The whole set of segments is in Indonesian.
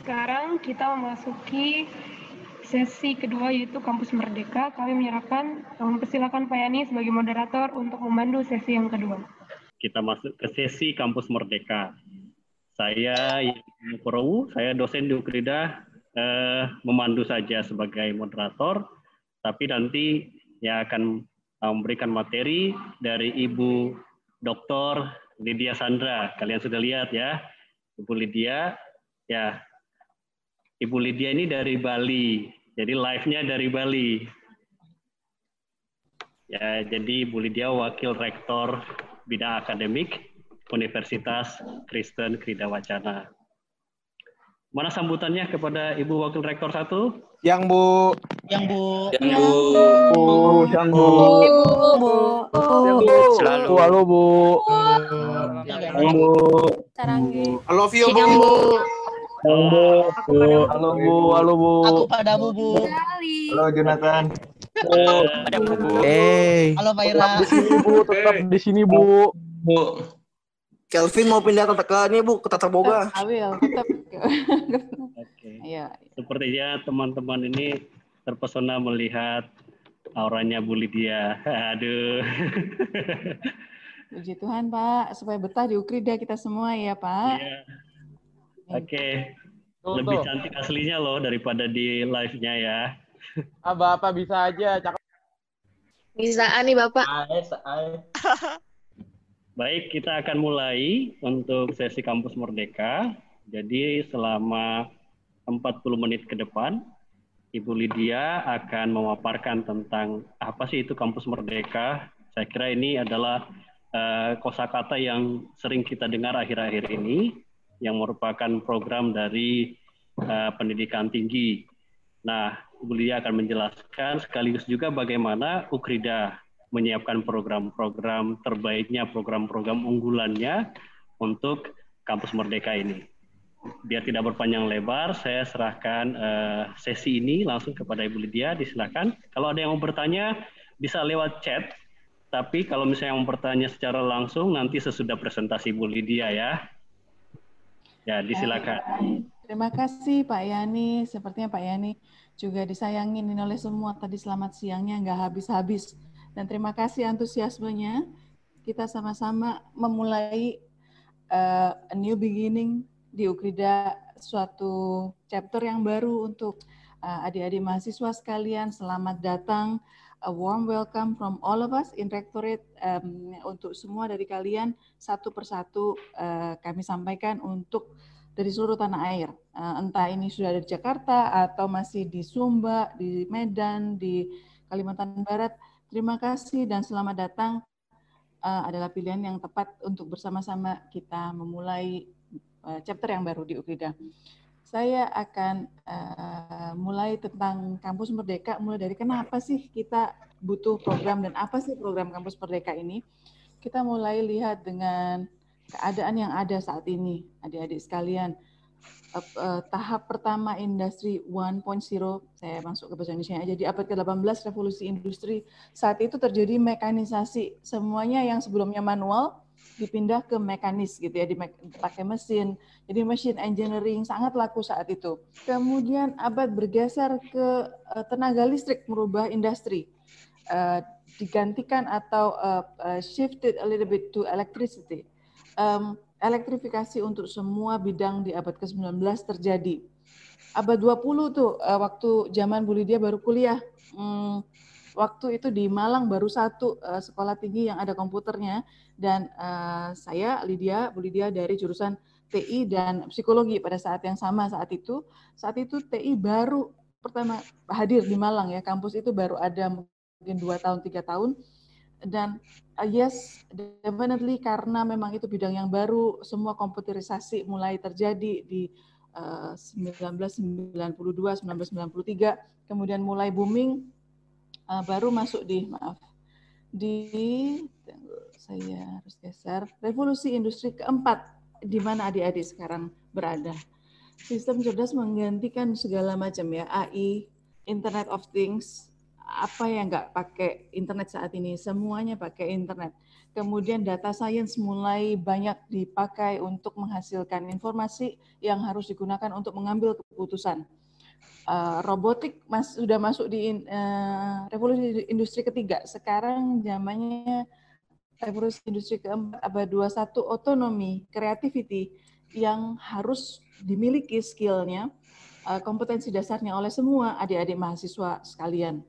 Sekarang kita memasuki sesi kedua yaitu Kampus Merdeka. Kami mempersilakan Pak Yani sebagai moderator untuk memandu sesi yang kedua. Kita masuk ke sesi Kampus Merdeka. Saya Yani Purwowo, saya dosen di Ukrida, memandu saja sebagai moderator, tapi nanti yang akan memberikan materi dari Ibu Dr. Lydia Sandra. Kalian sudah lihat ya, Ibu Lydia. Ya, Ibu Lydia ini dari Bali, jadi live-nya dari Bali. Ya, jadi Ibu Lydia Wakil Rektor Bidang Akademik Universitas Kristen Krida Wacana. Mana sambutannya kepada Ibu Wakil Rektor 1? Yang Bu. Yang Bu. Yang Bu. Yang Bu. Selalu. Halo Bu. Yang Bu. Sarangge. I love you Bu. Halo Bu. Halo Bu. Aku padamu Bu. Halo Jonathan. Ada Bu. Halo Pak Ira. Tetap di sini Bu. Tetap di sini Bu. Bu. Kelvin mau pindah ke ini Bu, ke Tata Boga. Awil, tetap. Oke. Iya. Sepertinya teman-teman ini terpesona melihat auranya Bu Lydia. Aduh. Puji Tuhan Pak, supaya betah di Ukrida kita semua ya Pak. Iya. Oke. Lebih cantik aslinya loh daripada di live-nya ya. Bapak bisa aja. Bisaan nih Bapak. Baik, kita akan mulai untuk sesi Kampus Merdeka. Jadi selama 40 menit ke depan, Ibu Lydia akan memaparkan tentang apa sih itu Kampus Merdeka. Saya kira ini adalah kosakata yang sering kita dengar akhir-akhir ini, yang merupakan program dari pendidikan tinggi. Nah, Ibu Lydia akan menjelaskan sekaligus juga bagaimana Ukrida menyiapkan program-program terbaiknya, program-program unggulannya untuk Kampus Merdeka ini. Biar tidak berpanjang lebar, saya serahkan sesi ini langsung kepada Ibu Lydia, disilakan. Kalau ada yang mau bertanya, bisa lewat chat, tapi kalau misalnya yang mau bertanya secara langsung, nanti sesudah presentasi Ibu Lydia ya. Ya, disilakan. Terima kasih Pak Yani, sepertinya Pak Yani juga disayangin oleh semua, tadi selamat siangnya nggak habis-habis. Dan terima kasih antusiasmenya, kita sama-sama memulai a new beginning di Ukrida, suatu chapter yang baru untuk adik-adik mahasiswa sekalian. Selamat datang, a warm welcome from all of us in Rectorate. Untuk semua dari kalian, satu persatu kami sampaikan untuk dari seluruh tanah air. Entah ini sudah ada di Jakarta atau masih di Sumba, di Medan, di Kalimantan Barat. Terima kasih dan selamat datang adalah pilihan yang tepat untuk bersama-sama kita memulai chapter yang baru di Ukrida. Saya akan mulai tentang Kampus Merdeka, mulai dari kenapa sih kita butuh program dan apa sih program Kampus Merdeka ini. Kita mulai lihat dengan keadaan yang ada saat ini, adik-adik sekalian. Tahap pertama industri 1.0, saya masuk ke bahasa Indonesia aja, di abad ke-18 revolusi industri, saat itu terjadi mekanisasi, semuanya yang sebelumnya manual dipindah ke mekanis gitu ya, dipakai mesin, jadi machine engineering sangat laku saat itu. Kemudian abad bergeser ke tenaga listrik, merubah industri, digantikan atau shifted a little bit to electricity. Elektrifikasi untuk semua bidang di abad ke-19 terjadi. Abad 20 tuh, waktu zaman Bu Lydia baru kuliah, waktu itu di Malang baru satu sekolah tinggi yang ada komputernya, dan saya, Bu Lydia dari jurusan TI dan psikologi pada saat yang sama saat itu TI baru pertama hadir di Malang ya, kampus itu baru ada mungkin 2 tahun, 3 tahun, dan yes, definitely karena memang itu bidang yang baru, semua komputerisasi mulai terjadi di 1992, 1993, kemudian mulai booming, baru masuk saya harus geser, revolusi industri keempat, di mana adik-adik sekarang berada. Sistem cerdas menggantikan segala macam ya, AI, Internet of Things, apa yang nggak pakai internet saat ini, semuanya pakai internet. Kemudian data science mulai banyak dipakai untuk menghasilkan informasi yang harus digunakan untuk mengambil keputusan. Robotik sudah masuk di revolusi industri ketiga. Sekarang zamannya revolusi industri keempat, abad 21, otonomi, creativity yang harus dimiliki skillnya, kompetensi dasarnya oleh semua adik-adik mahasiswa sekalian.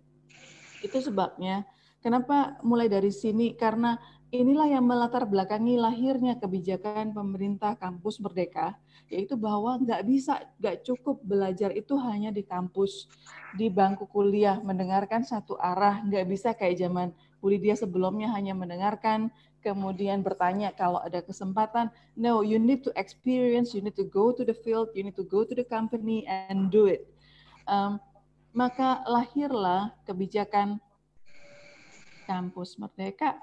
Itu sebabnya kenapa mulai dari sini, karena inilah yang melatar belakangi lahirnya kebijakan pemerintah Kampus Merdeka, yaitu bahwa nggak cukup belajar itu hanya di kampus, di bangku kuliah, mendengarkan satu arah, nggak bisa kayak zaman Bu Lydia sebelumnya hanya mendengarkan, kemudian bertanya kalau ada kesempatan. No, you need to experience, you need to go to the field, you need to go to the company and do it. Maka lahirlah kebijakan Kampus Merdeka.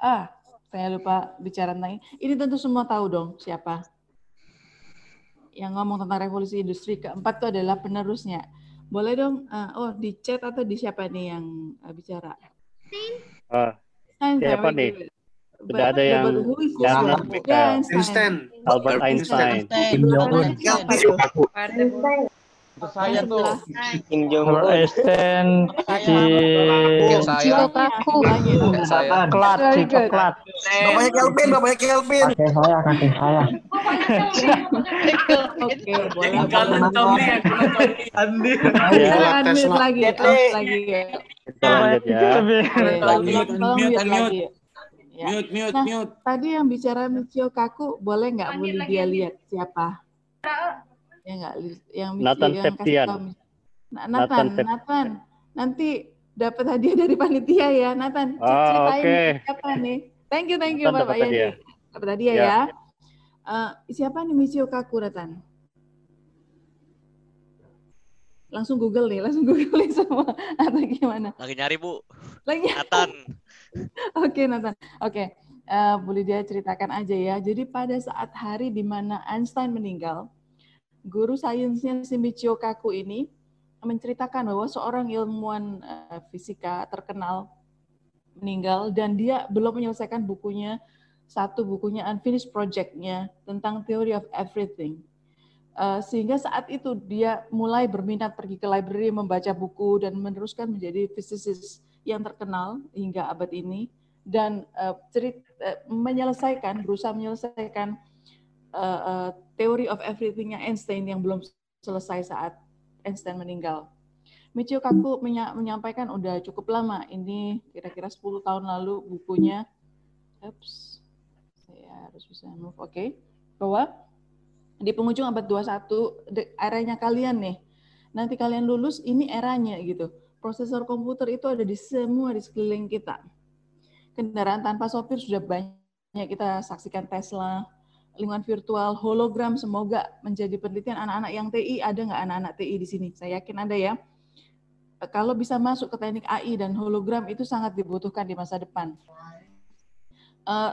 Saya lupa bicara tentang ini. Ini tentu semua tahu dong siapa. Yang ngomong tentang revolusi industri keempat itu adalah penerusnya. Boleh dong, di chat atau di siapa nih yang bicara? Siapa nih? Sudah ada yang Einstein. Albert Einstein. Kim Jong-un. Saya tuh. Kim Jong-un. Einstein, coklat. Bapaknya Kelvin. Kakek saya. Oke, boleh. Andi. Unmute lagi. Lanjut ya. Mute. Tadi yang bicara Michio Kaku, boleh nggak Bu Lydia lihat siapa? Ya nggak, yang Nathan Septian. Nathan. Nanti dapat hadiah dari panitia ya, Nathan. Ceritain siapa nih? Thank you Bapak Yani. Dapat hadiah ya. Siapa nih Michio Kaku, Nathan? Langsung Google nih semua atau gimana? Lagi nyari, Bu. Nathan. Oke, Nathan. Oke. Bu Lydia ceritakan aja ya. Jadi pada saat hari di mana Einstein meninggal, guru sainsnya si Michio Kaku ini menceritakan bahwa seorang ilmuwan fisika terkenal meninggal dan dia belum menyelesaikan satu bukunya Unfinished Project-nya tentang Theory of Everything. Sehingga saat itu dia mulai berminat pergi ke library, membaca buku dan meneruskan menjadi fisikis yang terkenal hingga abad ini dan berusaha menyelesaikan Theory of Everything-nya Einstein yang belum selesai saat Einstein meninggal. Michio Kaku menyampaikan udah cukup lama, ini kira-kira 10 tahun lalu bukunya. Saya harus bisa move, oke. Bahwa di penghujung abad 21, eranya kalian nih. Nanti kalian lulus, ini eranya gitu. Prosesor komputer itu ada di sekeliling kita. Kendaraan tanpa sopir sudah banyak kita saksikan, Tesla, lingkungan virtual, hologram, semoga menjadi penelitian anak-anak yang TI. Ada nggak anak-anak TI di sini? Saya yakin ada ya. Kalau bisa masuk ke teknik AI dan hologram itu sangat dibutuhkan di masa depan.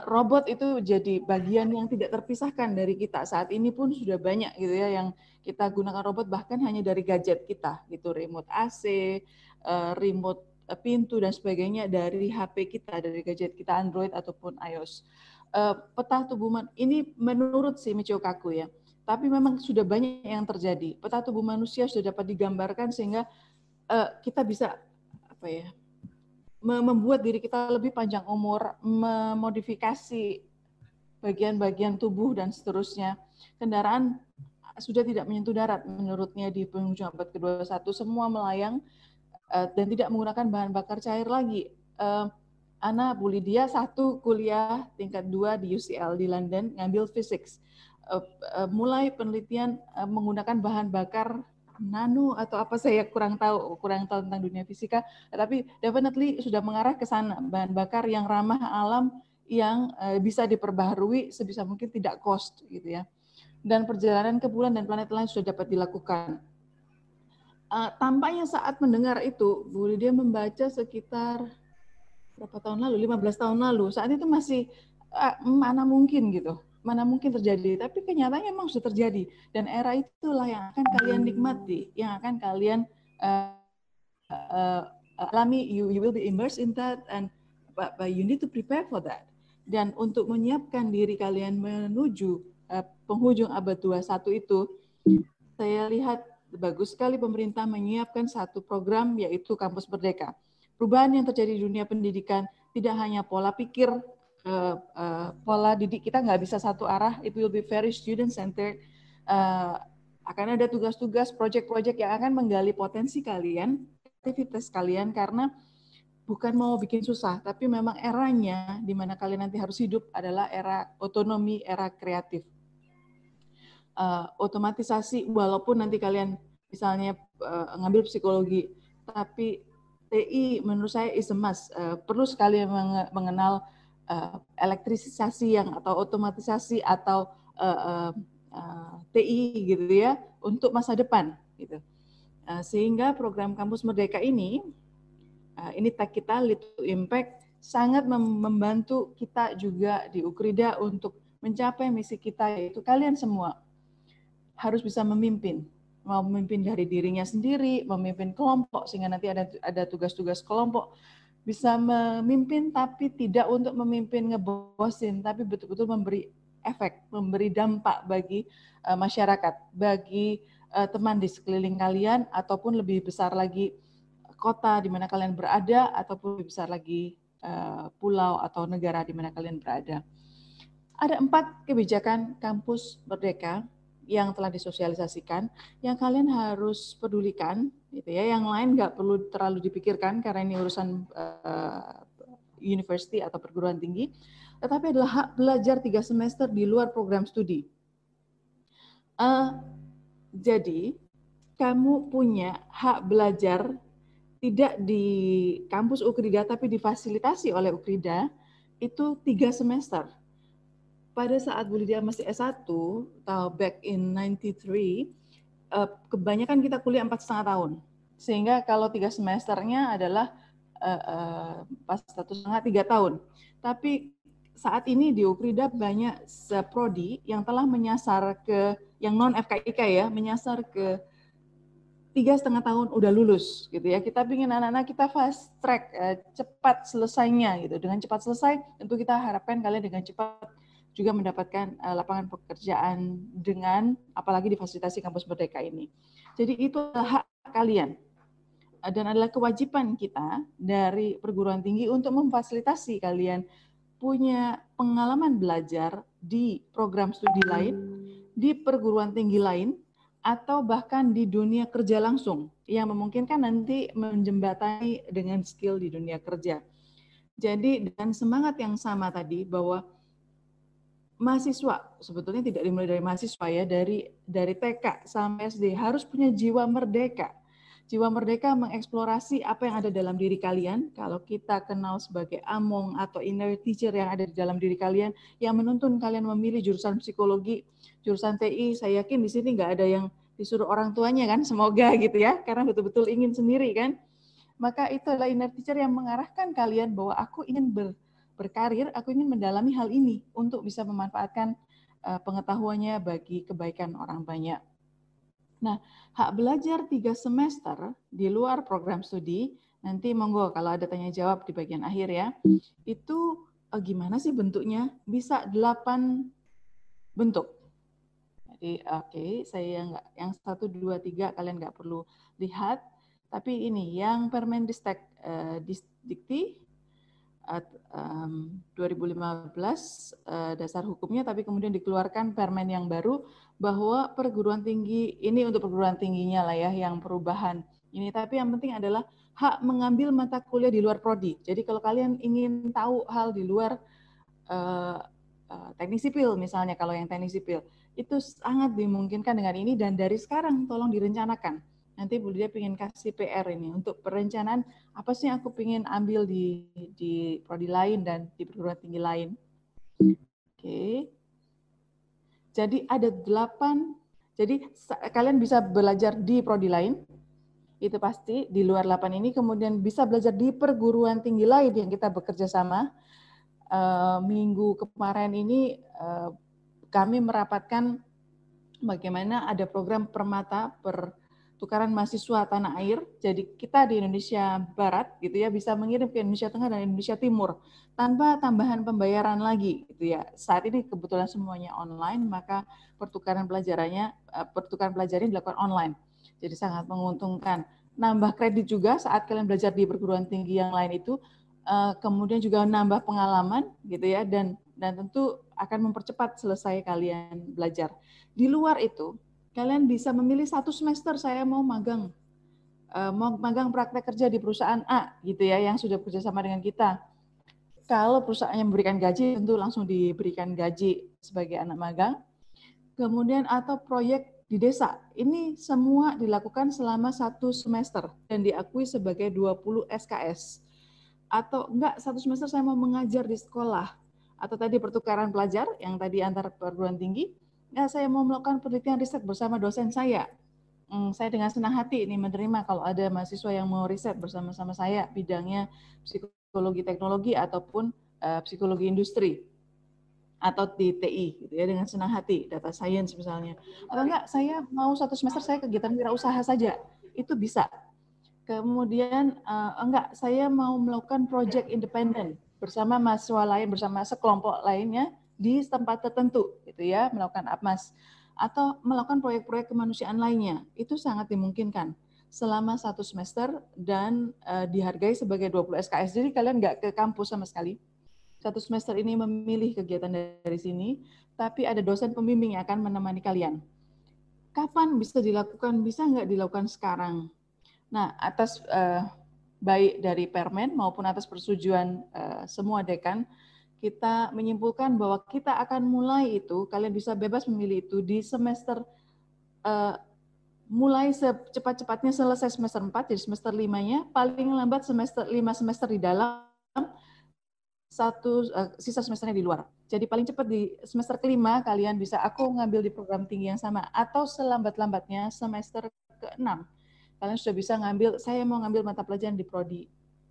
Robot itu jadi bagian yang tidak terpisahkan dari kita. Saat ini pun sudah banyak gitu ya yang kita gunakan robot, bahkan hanya dari gadget kita gitu, remote AC, remote pintu dan sebagainya dari HP kita, dari gadget kita Android ataupun iOS. Peta tubuh ini menurut si Michio Kaku ya, tapi memang sudah banyak yang terjadi. Peta tubuh manusia sudah dapat digambarkan sehingga kita bisa membuat diri kita lebih panjang umur, memodifikasi bagian-bagian tubuh dan seterusnya. Kendaraan sudah tidak menyentuh darat menurutnya di penghujung abad ke-21, semua melayang dan tidak menggunakan bahan bakar cair lagi. Ana Bu Lydia kuliah tingkat 2 di UCL di London, ngambil physics. Mulai penelitian menggunakan bahan bakar nano atau apa, saya kurang tahu tentang dunia fisika, tapi definitely sudah mengarah ke sana, bahan bakar yang ramah alam, yang bisa diperbaharui sebisa mungkin, tidak cost gitu ya. Dan perjalanan ke bulan dan planet lain sudah dapat dilakukan. Tampaknya saat mendengar itu, Bu Lydia membaca sekitar berapa tahun lalu, 15 tahun lalu, saat itu masih mana mungkin gitu, mana mungkin terjadi, tapi kenyataannya memang sudah terjadi, dan era itulah yang akan kalian nikmati, yang akan kalian alami. You will be immersed in that, and but you need to prepare for that. Dan untuk menyiapkan diri kalian menuju penghujung abad 21 itu, saya lihat bagus sekali pemerintah menyiapkan satu program, yaitu Kampus Merdeka. Perubahan yang terjadi di dunia pendidikan tidak hanya pola pikir, pola didik kita nggak bisa satu arah, it will be very student-centered. Akan ada tugas-tugas, proyek-proyek yang akan menggali potensi kalian, aktivitas kalian, karena bukan mau bikin susah, tapi memang eranya di mana kalian nanti harus hidup adalah era otonomi, era kreatif. Otomatisasi, walaupun nanti kalian misalnya ngambil psikologi, tapi TI menurut saya is a must. Perlu sekali mengenal elektrisasi atau otomatisasi atau TI gitu ya untuk masa depan gitu. Sehingga program Kampus Merdeka ini tag kita Lead to Impact, sangat membantu kita juga di Ukrida untuk mencapai misi kita, yaitu kalian semua harus bisa memimpin. Mau memimpin dari dirinya sendiri, memimpin kelompok, sehingga nanti ada tugas-tugas kelompok. Bisa memimpin tapi tidak untuk memimpin ngebosin, tapi betul-betul memberi efek, memberi dampak bagi masyarakat, bagi teman di sekeliling kalian, ataupun lebih besar lagi kota di mana kalian berada, ataupun lebih besar lagi pulau atau negara di mana kalian berada. Ada 4 kebijakan Kampus Merdeka yang telah disosialisasikan, yang kalian harus pedulikan, gitu ya. Yang lain nggak perlu terlalu dipikirkan karena ini urusan university atau perguruan tinggi. Tetapi adalah hak belajar 3 semester di luar program studi. Jadi kamu punya hak belajar tidak di kampus Ukrida, tapi difasilitasi oleh Ukrida, itu 3 semester. Pada saat Bu Lydia masih S1, back in 93, kebanyakan kita kuliah 4,5 tahun. Sehingga kalau 3 semesternya adalah pas 1,5, 3 tahun. Tapi saat ini di Ukrida banyak prodi yang telah menyasar ke, yang non-FKIK ya, menyasar ke 3,5 tahun udah lulus gitu ya. Kita ingin anak-anak kita fast track, cepat selesainya gitu. Dengan cepat selesai, tentu kita harapkan kalian dengan cepat juga mendapatkan lapangan pekerjaan dengan apalagi difasilitasi Kampus Merdeka ini. Jadi itu adalah hak kalian dan adalah kewajiban kita dari perguruan tinggi untuk memfasilitasi kalian punya pengalaman belajar di program studi lain, di perguruan tinggi lain, atau bahkan di dunia kerja langsung yang memungkinkan nanti menjembatani dengan skill di dunia kerja. Jadi dengan semangat yang sama tadi bahwa mahasiswa sebetulnya tidak dimulai dari mahasiswa ya, dari TK sampai SD harus punya jiwa merdeka. Jiwa merdeka mengeksplorasi apa yang ada dalam diri kalian. Kalau kita kenal sebagai among atau inner teacher yang ada di dalam diri kalian, yang menuntun kalian memilih jurusan psikologi, jurusan TI, saya yakin di sini nggak ada yang disuruh orang tuanya kan, semoga gitu ya, karena betul-betul ingin sendiri kan. Maka itu adalah inner teacher yang mengarahkan kalian bahwa aku ingin berkarir, aku ingin mendalami hal ini untuk bisa memanfaatkan pengetahuannya bagi kebaikan orang banyak. Nah, hak belajar 3 semester di luar program studi, nanti monggo kalau ada tanya jawab di bagian akhir ya, itu gimana sih bentuknya? Bisa 8 bentuk. Jadi oke, saya nggak, yang 1, 2, 3 kalian nggak perlu lihat, tapi ini yang Permendistek Dikti 2015 dasar hukumnya, tapi kemudian dikeluarkan permen yang baru bahwa perguruan tinggi ini untuk perguruan tingginya lah ya yang perubahan ini, tapi yang penting adalah hak mengambil mata kuliah di luar prodi. Jadi kalau kalian ingin tahu hal di luar teknik sipil misalnya, kalau yang teknik sipil itu sangat dimungkinkan dengan ini, dan dari sekarang tolong direncanakan. Nanti Bu Lydia pengen kasih PR ini untuk perencanaan apa sih yang aku pengen ambil di prodi lain dan di perguruan tinggi lain. Oke. Jadi ada 8, jadi kalian bisa belajar di prodi lain, itu pasti di luar 8 ini, kemudian bisa belajar di perguruan tinggi lain yang kita bekerja sama. Minggu kemarin ini kami merapatkan bagaimana ada program Permata pertukaran mahasiswa tanah air. Jadi kita di Indonesia Barat gitu ya bisa mengirim ke Indonesia Tengah dan Indonesia Timur tanpa tambahan pembayaran lagi gitu ya. Saat ini kebetulan semuanya online, maka pertukaran pelajarannya dilakukan online. Jadi sangat menguntungkan. Nambah kredit juga saat kalian belajar di perguruan tinggi yang lain itu, kemudian juga nambah pengalaman gitu ya, dan tentu akan mempercepat selesai kalian belajar. Di luar itu, kalian bisa memilih 1 semester saya mau magang praktek kerja di perusahaan A gitu ya, yang sudah bekerjasama dengan kita. Kalau perusahaan yang memberikan gaji, tentu langsung diberikan gaji sebagai anak magang. Kemudian atau proyek di desa, ini semua dilakukan selama 1 semester dan diakui sebagai 20 SKS. Atau enggak, 1 semester saya mau mengajar di sekolah, atau tadi pertukaran pelajar yang tadi antar perguruan tinggi, ya saya mau melakukan penelitian riset bersama dosen saya. Saya dengan senang hati ini menerima kalau ada mahasiswa yang mau riset bersama-sama saya, bidangnya psikologi teknologi ataupun psikologi industri atau di TI gitu ya, dengan senang hati, data science misalnya. Atau enggak, saya mau 1 semester saya kegiatan wirausaha saja, itu bisa. Kemudian enggak, saya mau melakukan project independen bersama mahasiswa lain, bersama sekelompok lainnya di tempat tertentu gitu ya, melakukan APMAS atau melakukan proyek-proyek kemanusiaan lainnya. Itu sangat dimungkinkan selama 1 semester dan dihargai sebagai 20 SKS. Jadi kalian enggak ke kampus sama sekali. 1 semester ini memilih kegiatan dari sini, tapi ada dosen pembimbing yang akan menemani kalian. Kapan bisa dilakukan? Bisa nggak dilakukan sekarang? Nah, atas baik dari Permen maupun atas persetujuan semua dekan, kita menyimpulkan bahwa kita akan mulai itu, kalian bisa bebas memilih itu di semester, mulai secepat-cepatnya selesai semester 4, jadi semester 5-nya, paling lambat 5 semester di dalam, sisa semesternya di luar. Jadi paling cepat di semester kelima kalian bisa aku ngambil di program tinggi yang sama, atau selambat-lambatnya semester ke-6 kalian sudah bisa ngambil, saya mau ngambil mata pelajaran di prodi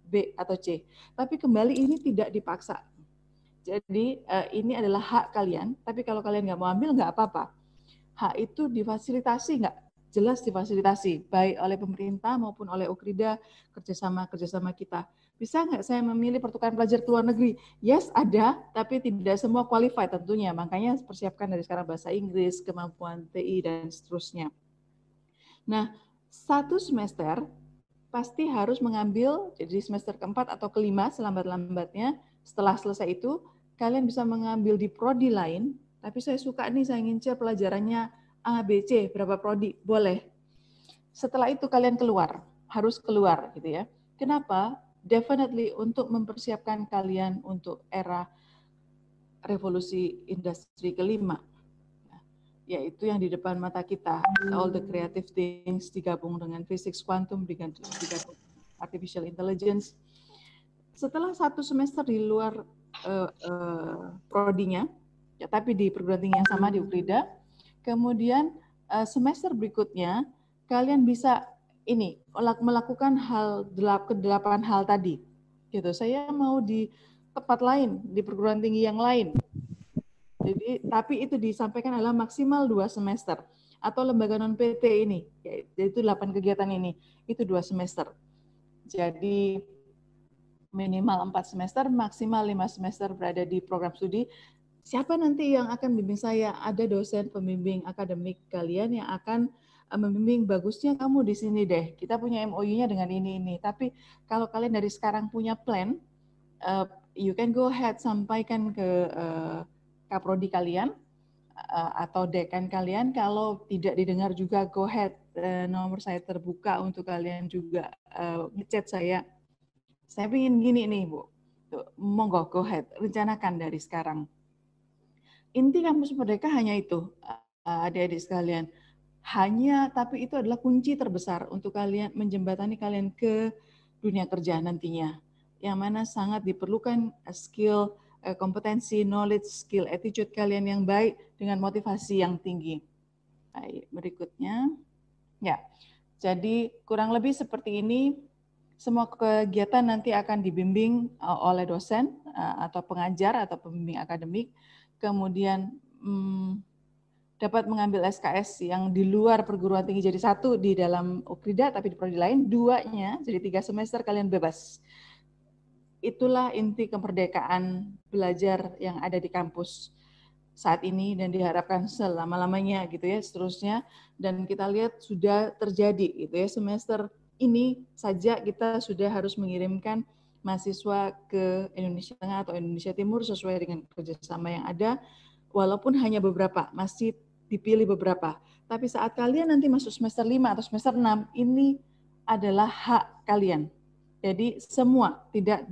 B atau C. Tapi kembali ini tidak dipaksa. Jadi ini adalah hak kalian, tapi kalau kalian nggak mau ambil nggak apa-apa. Hak itu difasilitasi nggak? Jelas difasilitasi, baik oleh pemerintah maupun oleh Ukrida, kerjasama kita. Bisa nggak saya memilih pertukaran pelajar ke luar negeri? Yes, ada, tapi tidak semua qualified tentunya. Makanya persiapkan dari sekarang bahasa Inggris, kemampuan TI, dan seterusnya. Nah, 1 semester pasti harus mengambil, jadi semester ke-4 atau ke-5 selambat-lambatnya, setelah selesai itu, kalian bisa mengambil di prodi lain, tapi saya suka nih, saya ngincer pelajarannya A, B, C, berapa prodi, boleh. Setelah itu kalian keluar, harus keluar gitu ya. Kenapa? Definitely untuk mempersiapkan kalian untuk era revolusi industri kelima, yaitu yang di depan mata kita, all the creative things digabung dengan physics quantum, digabung artificial intelligence. Setelah 1 semester di luar prodinya, ya, tapi di perguruan tinggi yang sama di Ukrida, kemudian semester berikutnya kalian bisa ini melakukan ke-8 hal tadi. Gitu. Saya mau di tempat lain, di perguruan tinggi yang lain. Jadi, tapi itu disampaikan adalah maksimal 2 semester. Atau lembaga non-PT ini, yaitu 8 kegiatan ini, itu 2 semester. Jadi, minimal 4 semester, maksimal 5 semester berada di program studi. Siapa nanti yang akan membimbing saya? Ada dosen pembimbing akademik kalian yang akan membimbing, bagusnya kamu di sini deh. Kita punya MOU-nya dengan ini. Tapi kalau kalian dari sekarang punya plan, you can go ahead, sampaikan ke kaprodi kalian atau dekan kalian. Kalau tidak didengar juga, go ahead, nomor saya terbuka untuk kalian juga ngechat saya. Saya ingin gini nih Bu, tuh, monggo go ahead, rencanakan dari sekarang. Inti Kampus Merdeka hanya itu, adik-adik sekalian. Hanya, tapi itu adalah kunci terbesar untuk kalian menjembatani kalian ke dunia kerja nantinya, yang mana sangat diperlukan skill, kompetensi, knowledge, skill, attitude kalian yang baik dengan motivasi yang tinggi. Baik, berikutnya. Ya, jadi kurang lebih seperti ini. Semua kegiatan nanti akan dibimbing oleh dosen atau pengajar atau pembimbing akademik. Kemudian dapat mengambil SKS yang di luar perguruan tinggi jadi 1 di dalam Ukrida, tapi di prodi lain 2-nya jadi 3 semester kalian bebas. Itulah inti kemerdekaan belajar yang ada di kampus saat ini dan diharapkan selama-lamanya gitu ya seterusnya. Dan kita lihat sudah terjadi gitu ya, semester ini saja kita sudah harus mengirimkan mahasiswa ke Indonesia Tengah atau Indonesia Timur sesuai dengan kerjasama yang ada, walaupun hanya beberapa, masih dipilih beberapa. Tapi saat kalian nanti masuk semester 5 atau semester 6, ini adalah hak kalian. Jadi semua tidak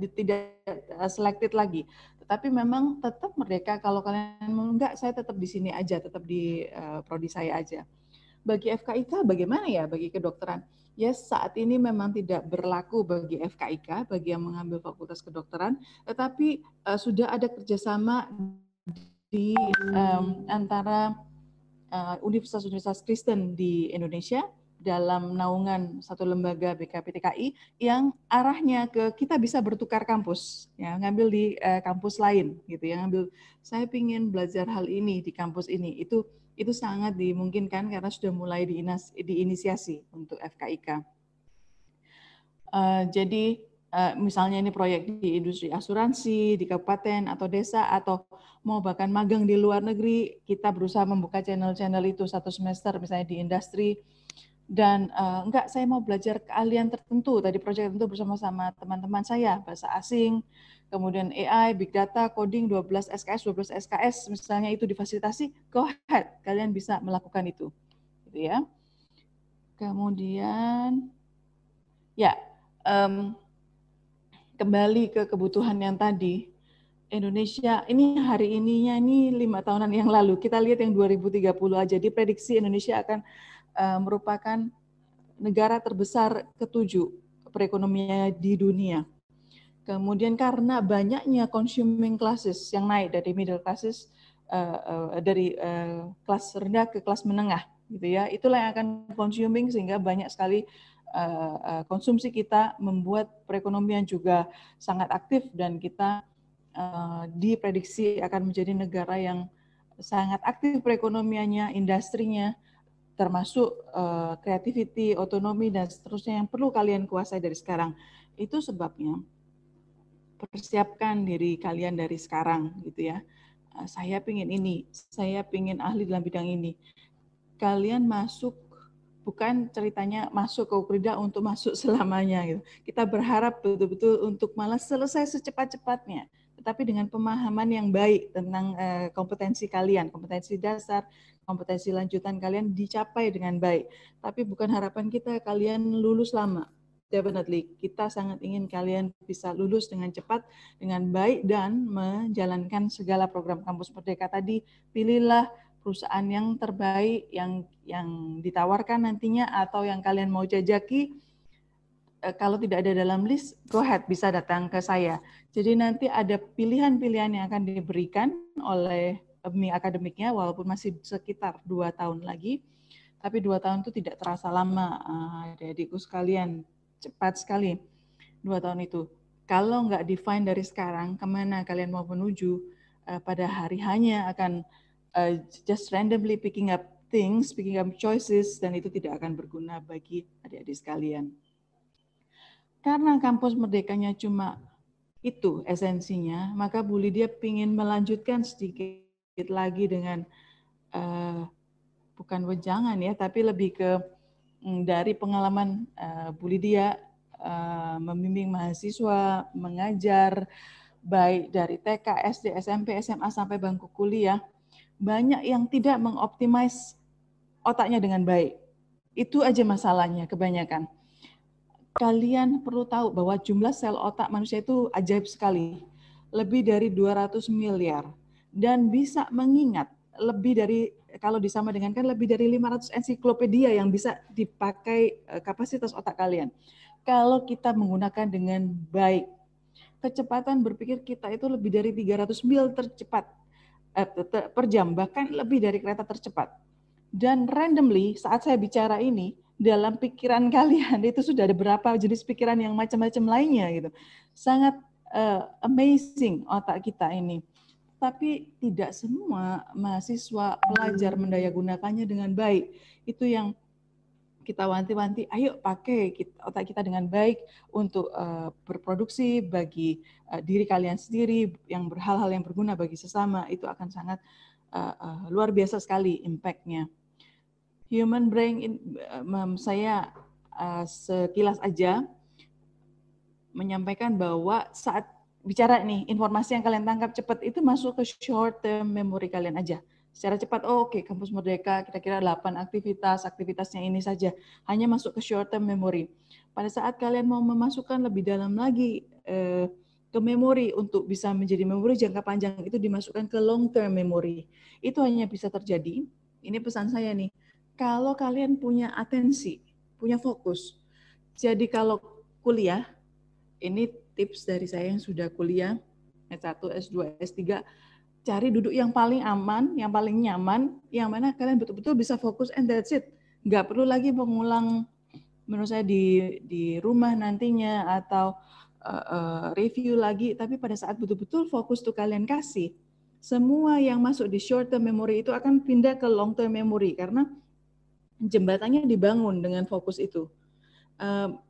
selected lagi. Tetapi memang tetap merdeka kalau kalian mau enggak, saya tetap di sini aja, tetap di prodi saya aja. Bagi FKIK bagaimana ya bagi kedokteran? Ya saat ini memang tidak berlaku bagi FKIK, bagi yang mengambil fakultas kedokteran, tetapi sudah ada kerjasama di antara universitas-universitas Kristen di Indonesia dalam naungan satu lembaga BKPTKI yang arahnya ke kita bisa bertukar kampus, ya ngambil di kampus lain, gitu ya, ngambil saya ingin belajar hal ini di kampus ini, itu sangat dimungkinkan karena sudah mulai diinisiasi untuk FKIK. Jadi misalnya ini proyek di industri asuransi, di kabupaten atau desa, atau mau bahkan magang di luar negeri, kita berusaha membuka channel-channel itu 1 semester misalnya di industri. Dan enggak, saya mau belajar keahlian tertentu, tadi proyek tertentu bersama-sama teman-teman saya, bahasa asing, kemudian AI, Big Data, Coding, 12 SKS, misalnya itu difasilitasi, go ahead, kalian bisa melakukan itu. Gitu ya. Kemudian, ya, kembali ke kebutuhan yang tadi, Indonesia, ini hari ininya ini 5 tahunan yang lalu, kita lihat yang 2030 aja, diprediksi Indonesia akan merupakan negara terbesar ke-7 perekonomiannya di dunia. Kemudian karena banyaknya consuming classes yang naik dari middle classes, dari kelas rendah ke kelas menengah, gitu ya. Itulah yang akan consuming sehingga banyak sekali konsumsi kita membuat perekonomian juga sangat aktif dan kita diprediksi akan menjadi negara yang sangat aktif perekonomiannya, industrinya, termasuk creativity, otonomi, dan seterusnya yang perlu kalian kuasai dari sekarang. Itu sebabnya persiapkan diri kalian dari sekarang, gitu ya. Saya pingin ini, saya pingin ahli dalam bidang ini. Kalian masuk, bukan ceritanya masuk ke Ukrida untuk masuk selamanya, gitu. Kita berharap betul-betul untuk malah selesai secepat-cepatnya, tetapi dengan pemahaman yang baik tentang kompetensi kalian, kompetensi dasar, kompetensi lanjutan kalian dicapai dengan baik. Tapi bukan harapan kita kalian lulus lama. Definitely, kita sangat ingin kalian bisa lulus dengan cepat, dengan baik, dan menjalankan segala program Kampus Merdeka tadi. Pilihlah perusahaan yang terbaik, yang ditawarkan nantinya, atau yang kalian mau jajaki. Kalau tidak ada dalam list, go ahead, bisa datang ke saya. Jadi nanti ada pilihan-pilihan yang akan diberikan oleh akademiknya, walaupun masih sekitar 2 tahun lagi, tapi 2 tahun itu tidak terasa lama, adik-adikku sekalian, cepat sekali 2 tahun itu. Kalau nggak define dari sekarang, kemana kalian mau menuju, pada hari hanya akan just randomly picking up things, picking up choices, dan itu tidak akan berguna bagi adik-adik sekalian. Karena kampus merdekanya cuma itu esensinya, maka Bu Lydia ingin melanjutkan sedikit lagi dengan bukan wejangan ya, tapi lebih ke dari pengalaman Bu Lydia membimbing mahasiswa, mengajar, baik dari TK, SD, SMP, SMA, sampai bangku kuliah, banyak yang tidak mengoptimize otaknya dengan baik. Itu aja masalahnya kebanyakan. Kalian perlu tahu bahwa jumlah sel otak manusia itu ajaib sekali. Lebih dari 200 miliar. Dan bisa mengingat lebih dari, kalau disama dengan kan lebih dari 500 ensiklopedia yang bisa dipakai kapasitas otak kalian. Kalau kita menggunakan dengan baik, kecepatan berpikir kita itu lebih dari 300 mil tercepat per jam, bahkan lebih dari kereta tercepat. Dan randomly saat saya bicara ini, dalam pikiran kalian itu sudah ada berapa jenis pikiran yang macam-macam lainnya gitu. Sangat amazing otak kita ini. tapi tidak semua mahasiswa pelajar mendayagunakannya dengan baik. Itu yang kita wanti-wanti, ayo pakai otak kita dengan baik untuk berproduksi bagi diri kalian sendiri, yang hal-hal yang berguna bagi sesama, itu akan sangat luar biasa sekali impact-nya. Human brain, saya sekilas aja menyampaikan bahwa saat bicara nih, informasi yang kalian tangkap cepat itu masuk ke short term memory kalian aja. Secara cepat, oke, Kampus Merdeka kira-kira 8 aktivitasnya ini saja. Hanya masuk ke short term memory. Pada saat kalian mau memasukkan lebih dalam lagi ke memori untuk bisa menjadi memori jangka panjang, itu dimasukkan ke long term memory. Itu hanya bisa terjadi, ini pesan saya nih, kalau kalian punya atensi, punya fokus. Jadi kalau kuliah, ini tips dari saya yang sudah kuliah, S1, S2, S3, cari duduk yang paling aman, yang paling nyaman, yang mana kalian betul-betul bisa fokus, and that's it. Nggak perlu lagi mengulang, menurut saya, di rumah nantinya, atau review lagi, tapi pada saat betul-betul fokus tuh kalian kasih, semua yang masuk di short term memory itu akan pindah ke long term memory, karena jembatannya dibangun dengan fokus itu.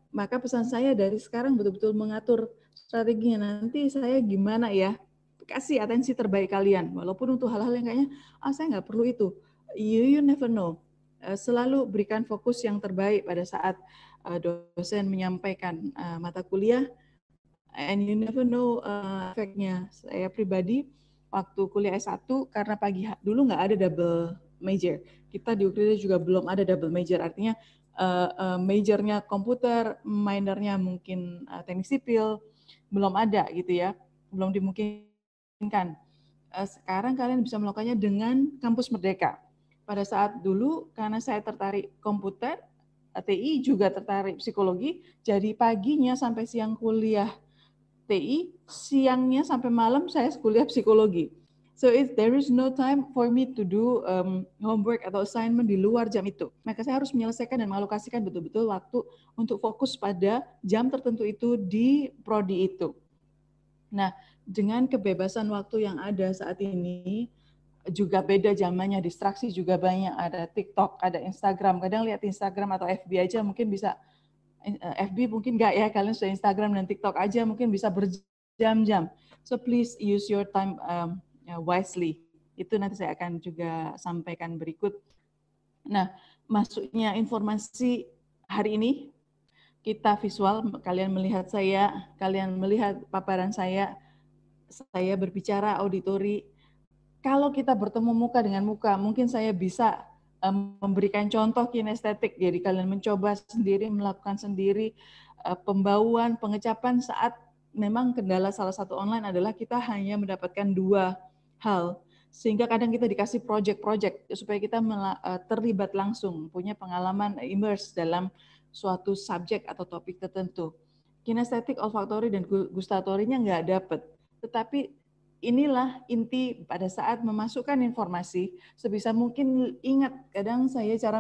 Maka pesan saya dari sekarang betul-betul mengatur strateginya, nanti saya gimana ya, kasih atensi terbaik kalian, walaupun untuk hal-hal yang kayaknya saya nggak perlu itu. You never know. Selalu berikan fokus yang terbaik pada saat dosen menyampaikan mata kuliah, and you never know efeknya. Saya pribadi waktu kuliah S1, karena pagi dulu nggak ada double major. Kita di UKD juga belum ada double major, artinya majornya komputer, minornya mungkin teknik sipil, belum ada gitu ya, belum dimungkinkan. Sekarang kalian bisa melakukannya dengan Kampus Merdeka. Pada saat dulu, karena saya tertarik komputer, TI juga tertarik psikologi, jadi paginya sampai siang kuliah TI, siangnya sampai malam saya kuliah psikologi. So there is no time for me to do homework atau assignment di luar jam itu. Maka saya harus menyelesaikan dan mengalokasikan betul-betul waktu untuk fokus pada jam tertentu itu di prodi itu. Nah, dengan kebebasan waktu yang ada saat ini, juga beda zamannya, distraksi juga banyak, ada TikTok, ada Instagram, kadang lihat Instagram atau FB aja mungkin bisa, FB mungkin nggak ya, kalian sudah Instagram dan TikTok aja mungkin bisa berjam-jam. So please use your time wisely. Itu nanti saya akan juga sampaikan berikut. Nah, masuknya informasi hari ini, kita visual, kalian melihat saya, kalian melihat paparan saya berbicara auditori. Kalau kita bertemu muka dengan muka, mungkin saya bisa memberikan contoh kinestetik, jadi kalian mencoba sendiri, melakukan sendiri pembauan, pengecapan saat memang kendala salah satu online adalah kita hanya mendapatkan 2 hal, sehingga kadang kita dikasih project-project supaya kita terlibat langsung, punya pengalaman immerse dalam suatu subjek atau topik tertentu. Kinestetik, olfaktori, dan gustatorinya nggak dapat. Tetapi inilah inti pada saat memasukkan informasi, sebisa mungkin ingat, kadang saya cara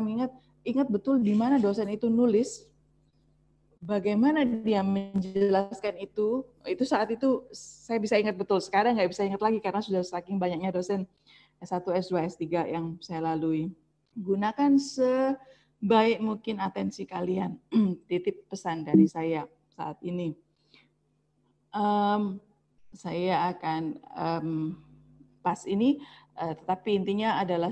ingat betul di mana dosen itu nulis, bagaimana dia menjelaskan itu saat itu saya bisa ingat betul. Sekarang nggak bisa ingat lagi karena sudah saking banyaknya dosen S1, S2, S3 yang saya lalui. Gunakan sebaik mungkin atensi kalian. Titip pesan dari saya saat ini. Saya akan pas ini, tetapi intinya adalah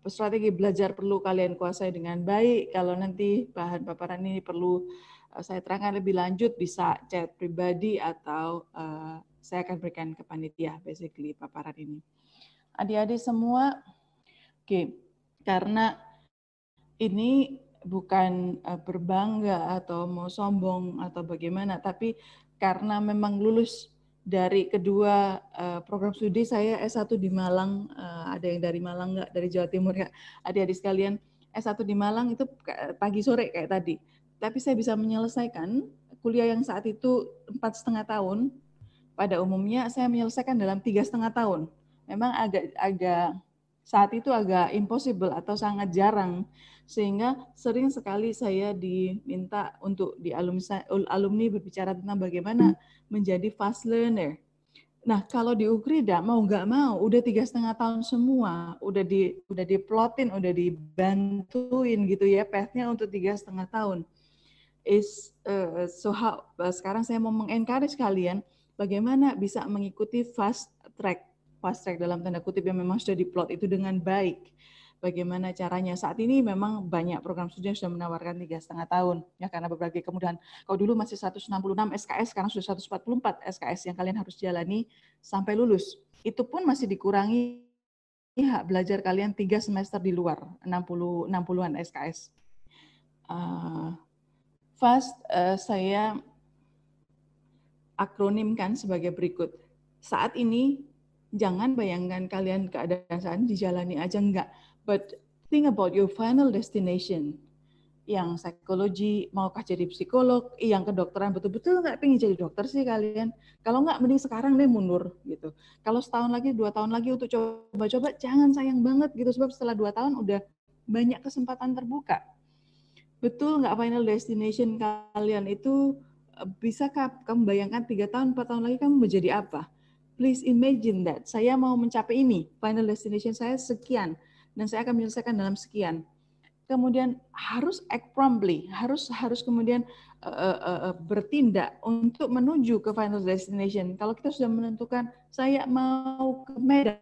strategi belajar perlu kalian kuasai dengan baik. Kalau nanti bahan paparan ini perlu saya terangkan lebih lanjut, bisa chat pribadi atau saya akan berikan ke panitia basically paparan ini. Adik-adik semua, oke, karena ini bukan berbangga atau mau sombong atau bagaimana, tapi karena memang lulus dari kedua program studi, saya S1 di Malang, ada yang dari Malang nggak, dari Jawa Timur ya, adik-adik sekalian, S1 di Malang itu pagi sore kayak tadi. Tapi saya bisa menyelesaikan kuliah yang saat itu 4,5 tahun, pada umumnya saya menyelesaikan dalam 3,5 tahun. Memang agak saat itu agak impossible atau sangat jarang, sehingga sering sekali saya diminta untuk di alumni berbicara tentang bagaimana menjadi fast learner. Nah, kalau di Ukrida mau nggak mau, udah 3,5 tahun semua, udah diplotin, udah dibantuin gitu ya, path-nya untuk 3,5 tahun. Sekarang saya mau mengencourage kalian bagaimana bisa mengikuti fast track dalam tanda kutip yang memang sudah diplot itu dengan baik. Bagaimana caranya? Saat ini memang banyak program studi yang sudah menawarkan 3,5 tahun ya karena berbagai kemudahan. Kalau dulu masih 166 SKS, sekarang sudah 144 SKS yang kalian harus jalani sampai lulus. Itu pun masih dikurangi hak belajar kalian 3 semester di luar, 60-an SKS. Fast saya akronimkan sebagai berikut. Saat ini jangan bayangkan kalian keadaan saat ini dijalani aja enggak. But think about your final destination. Yang psikologi, maukah jadi psikolog, yang kedokteran betul-betul nggak pengen jadi dokter sih kalian. Kalau nggak, mending sekarang deh mundur gitu. Kalau setahun lagi, 2 tahun lagi untuk coba-coba, jangan sayang banget gitu. Sebab setelah 2 tahun udah banyak kesempatan terbuka. Betul nggak final destination kalian itu, bisakah kamu bayangkan 3 tahun, 4 tahun lagi kamu menjadi apa? Please imagine that. Saya mau mencapai ini, final destination saya sekian. Dan saya akan menyelesaikan dalam sekian. Kemudian harus act promptly, harus kemudian bertindak untuk menuju ke final destination. Kalau kita sudah menentukan saya mau ke Medan,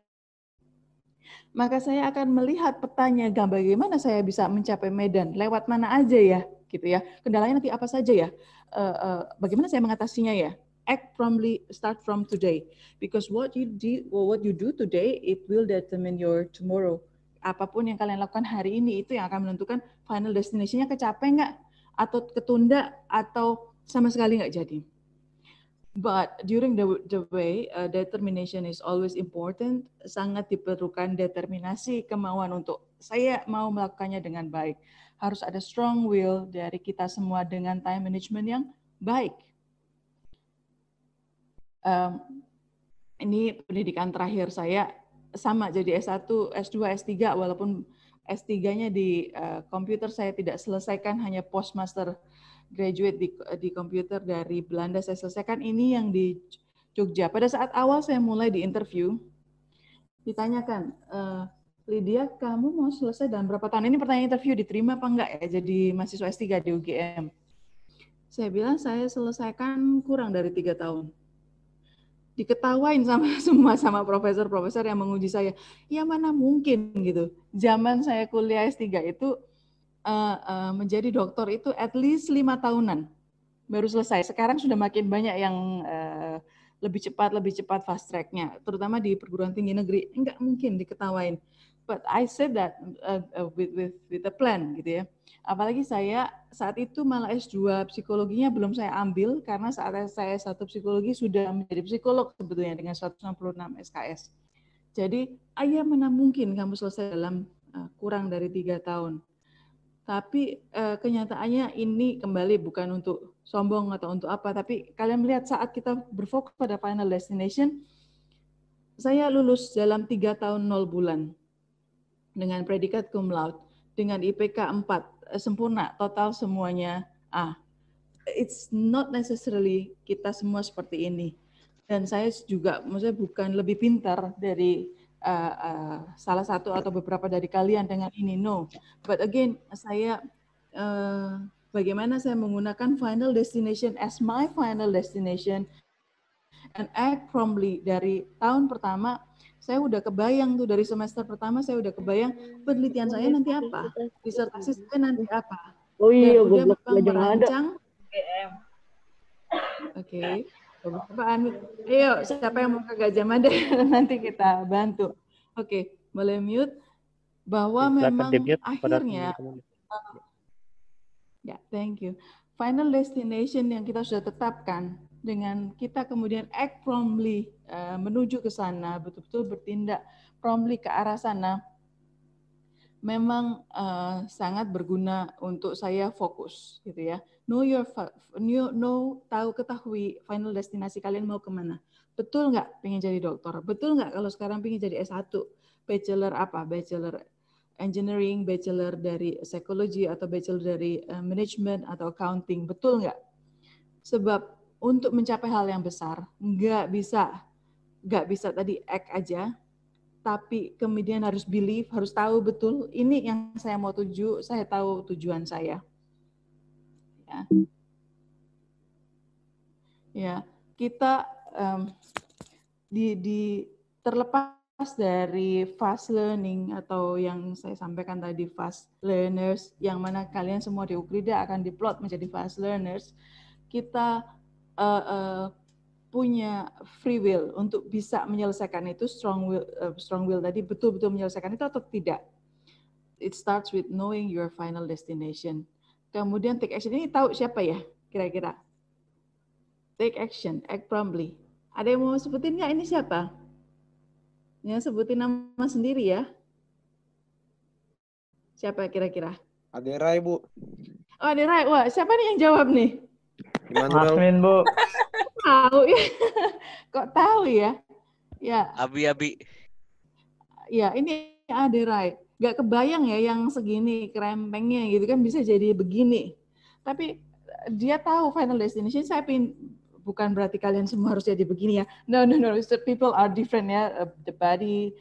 maka saya akan melihat petanya, bagaimana saya bisa mencapai Medan, lewat mana aja ya, gitu ya. Kendalanya nanti apa saja ya, bagaimana saya mengatasinya ya. Act promptly, start from today, because what you do today, it will determine your tomorrow. Apapun yang kalian lakukan hari ini itu yang akan menentukan final destination-nya kecapai nggak, atau ketunda, atau sama sekali nggak jadi. But during the way, determination is always important. Sangat diperlukan determinasi, kemauan untuk saya mau melakukannya dengan baik. Harus ada strong will dari kita semua dengan time management yang baik. Ini pendidikan terakhir saya, sama jadi S1, S2, S3, walaupun S3-nya di komputer saya tidak selesaikan, hanya postmaster graduate di komputer dari Belanda saya selesaikan, ini yang di Jogja. Pada saat awal saya mulai di interview, ditanyakan, Lydia, kamu mau selesai dalam berapa tahun? Ini pertanyaan interview, diterima apa enggak ya jadi mahasiswa S3 di UGM. Saya bilang saya selesaikan kurang dari 3 tahun. Diketawain sama profesor-profesor yang menguji saya. Ya mana mungkin gitu. Zaman saya kuliah S3 itu menjadi dokter itu at least 5 tahunan baru selesai. Sekarang sudah makin banyak yang lebih cepat fast track-nya, terutama di perguruan tinggi negeri. Enggak mungkin, diketawain. But I said that with a plan gitu ya. Apalagi saya saat itu malah S2 psikologinya belum saya ambil karena saat saya S1 psikologi sudah menjadi psikolog sebetulnya dengan 166 SKS. Jadi, ayah mana mungkin kamu selesai dalam kurang dari 3 tahun. Tapi kenyataannya ini kembali bukan untuk sombong atau untuk apa, tapi kalian melihat saat kita berfokus pada final destination, saya lulus dalam 3 tahun 0 bulan dengan predikat cum laude, dengan IPK 4, sempurna, total semuanya A. It's not necessarily kita semua seperti ini. Dan saya juga, maksudnya bukan lebih pintar dari salah satu atau beberapa dari kalian dengan ini, no. But again, saya bagaimana saya menggunakan final destination as my final destination and act promptly. Dari tahun pertama saya udah kebayang tuh, dari semester pertama saya udah kebayang penelitian saya nanti apa, disertasi saya nanti apa. Oh iya, udah goblok merancang. Oke. Apaan? Ayo, siapa yang mau ke Gajah Mada? Nanti kita bantu. Oke, boleh mute. Bahwa memang akhirnya, ya, thank you. Final destination yang kita sudah tetapkan, dengan kita kemudian act promptly menuju ke sana, betul-betul bertindak promptly ke arah sana, memang sangat berguna untuk saya fokus, gitu ya. Ketahui final destinasi kalian mau kemana. Betul nggak pengen jadi dokter? Betul nggak kalau sekarang pengen jadi S1? Bachelor apa? Bachelor engineering, bachelor dari psikologi, atau bachelor dari management atau accounting? Betul nggak? Sebab untuk mencapai hal yang besar, nggak bisa nggak bisa tadi act aja, tapi kemudian harus believe, harus tahu betul ini yang saya mau tuju, saya tahu tujuan saya. Ya, kita terlepas dari fast learning atau yang saya sampaikan tadi fast learners, yang mana kalian semua di Ukrida akan diplot menjadi fast learners, kita punya free will untuk bisa menyelesaikan itu, strong will tadi betul-betul menyelesaikan itu atau tidak. It starts with knowing your final destination. Kemudian take action ini tahu siapa ya kira-kira? Take action, act promptly. Ada yang mau sebutin nggak ini siapa? Ya, sebutin nama sendiri ya. Siapa kira-kira? Aderai, Bu. Oh, Aderai. Wah, siapa nih yang jawab nih? Masmin, Bu. Tahu ya? Kok tahu ya? Ya. Abi. Ya, ini Aderai. Gak kebayang ya yang segini kerempengnya gitu kan bisa jadi begini. Tapi dia tahu final destination. Saya bukan berarti kalian semua harus jadi begini ya. No. People are different ya. The body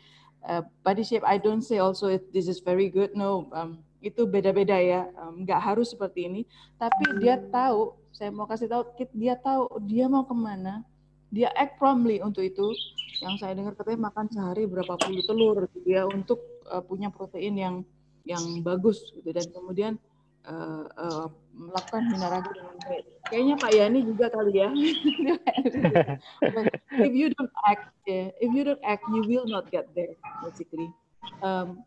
shape. I don't say also this is very good. No, itu beda-beda ya. Nggak harus seperti ini. Tapi dia tahu. Saya mau kasih tahu. Dia tahu dia mau kemana. Dia act promptly untuk itu. Yang saya dengar katanya makan sehari berapa puluh telur gitu ya untuk punya protein yang bagus gitu dan kemudian melakukan minaraga dengan baik. Kayaknya Pak Yani juga kali ya. If you don't act, you will not get there, basically.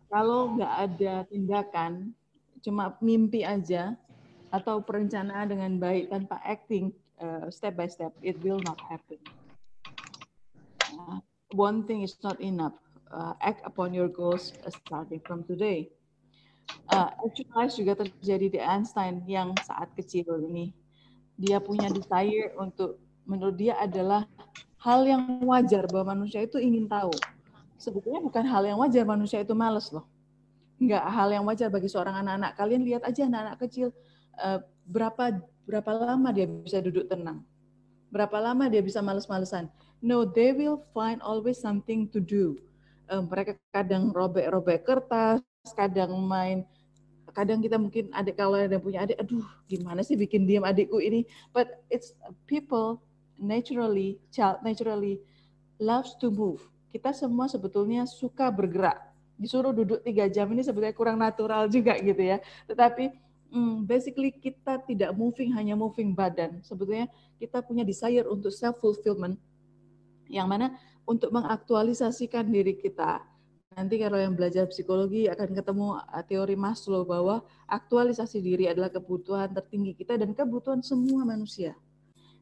Kalau nggak ada tindakan, cuma mimpi aja atau perencanaan dengan baik tanpa acting step by step, it will not happen. One thing is not enough. Act upon your goals starting from today. Actualize juga terjadi di Einstein yang saat kecil ini. Dia punya desire untuk, menurut dia adalah hal yang wajar bahwa manusia itu ingin tahu. Sebetulnya bukan hal yang wajar manusia itu malas loh. Enggak hal yang wajar bagi seorang anak-anak. Kalian lihat aja anak-anak kecil, berapa lama dia bisa duduk tenang. Berapa lama dia bisa malas-malesan. No, they will find always something to do. Mereka kadang robek-robek kertas, kadang main, kadang kita mungkin adik kalau ada punya adik, aduh gimana sih bikin diam adikku ini. But it's people naturally, child naturally loves to move. Kita semua sebetulnya suka bergerak. Disuruh duduk 3 jam ini sebetulnya kurang natural juga gitu ya. Tetapi basically kita tidak moving, hanya moving badan. Sebetulnya kita punya desire untuk self-fulfillment, yang mana untuk mengaktualisasikan diri kita. Nanti kalau yang belajar psikologi akan ketemu teori Maslow bahwa aktualisasi diri adalah kebutuhan tertinggi kita dan kebutuhan semua manusia.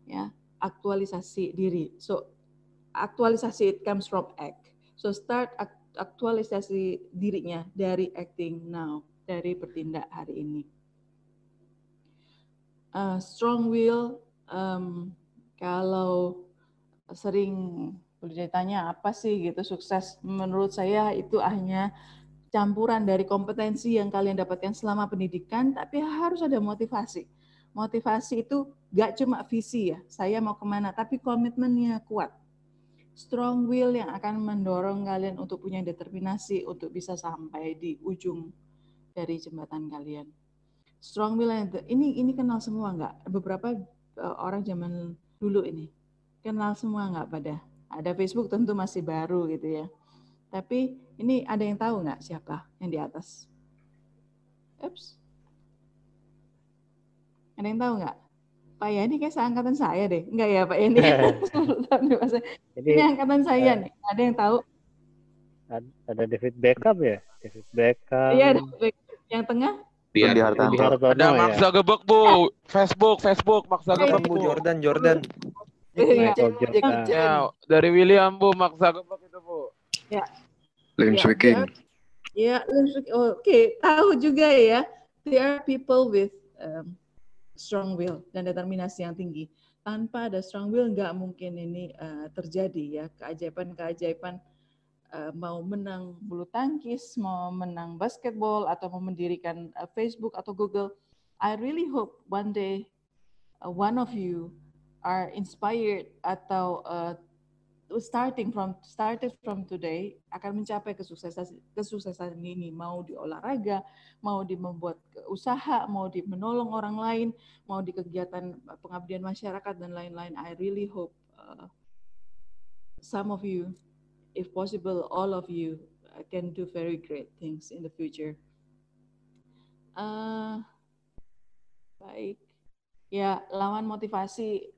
Ya, aktualisasi diri. So, aktualisasi it comes from act. So, start aktualisasi dirinya dari acting now, dari bertindak hari ini. Strong will, kalau sering ditanya apa sih gitu sukses, menurut saya itu hanya campuran dari kompetensi yang kalian dapatkan selama pendidikan, tapi harus ada motivasi. Motivasi itu gak cuma visi ya, saya mau kemana, tapi komitmennya kuat. Strong will yang akan mendorong kalian untuk punya determinasi untuk bisa sampai di ujung dari jembatan kalian. Strong will ini kenal semua nggak? Beberapa orang zaman dulu ini kenal semua nggak pada? Ada Facebook tentu masih baru gitu ya. Tapi ini ada yang tahu nggak siapa yang di atas? Ups. Ada yang tahu nggak? Pak Yani kayak seangkatan saya deh. Enggak ya Pak Yani? Ini angkatan saya nih. Ada yang tahu? Ada David Beckham ya? David Beckham. Iya, yang tengah? Di Hartanto. Ada Mark Zuckerberg, Bu. Facebook, Mark Zuckerberg, Bu. Jordan. Ya, dari William, Bu. Mark Zuckerberg itu, Bu. Ya. Lin Shui-King. Ya, oke. Tahu juga ya. There are people with strong will dan determinasi yang tinggi. Tanpa ada strong will, nggak mungkin ini terjadi ya. Keajaiban-keajaiban mau menang bulu tangkis, mau menang basketball, atau mau mendirikan Facebook atau Google. I really hope one day one of you are inspired atau started from today akan mencapai kesuksesan ini, mau di olahraga, mau di membuat usaha, mau di menolong orang lain, mau di kegiatan pengabdian masyarakat dan lain-lain. I really hope some of you, if possible all of you, can do very great things in the future. Baik, ya, lawan motivasi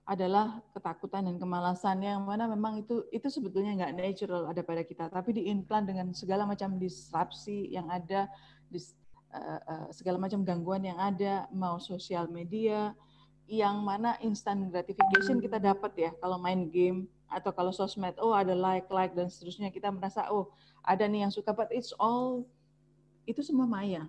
adalah ketakutan dan kemalasan, yang mana memang itu sebetulnya nggak natural ada pada kita, tapi diimplan dengan segala macam disrupsi yang ada, segala macam gangguan yang ada, mau sosial media, yang mana instant gratification kita dapat ya kalau main game atau kalau sosmed, oh ada like dan seterusnya, kita merasa oh ada nih yang suka, but it's all, itu semua maya.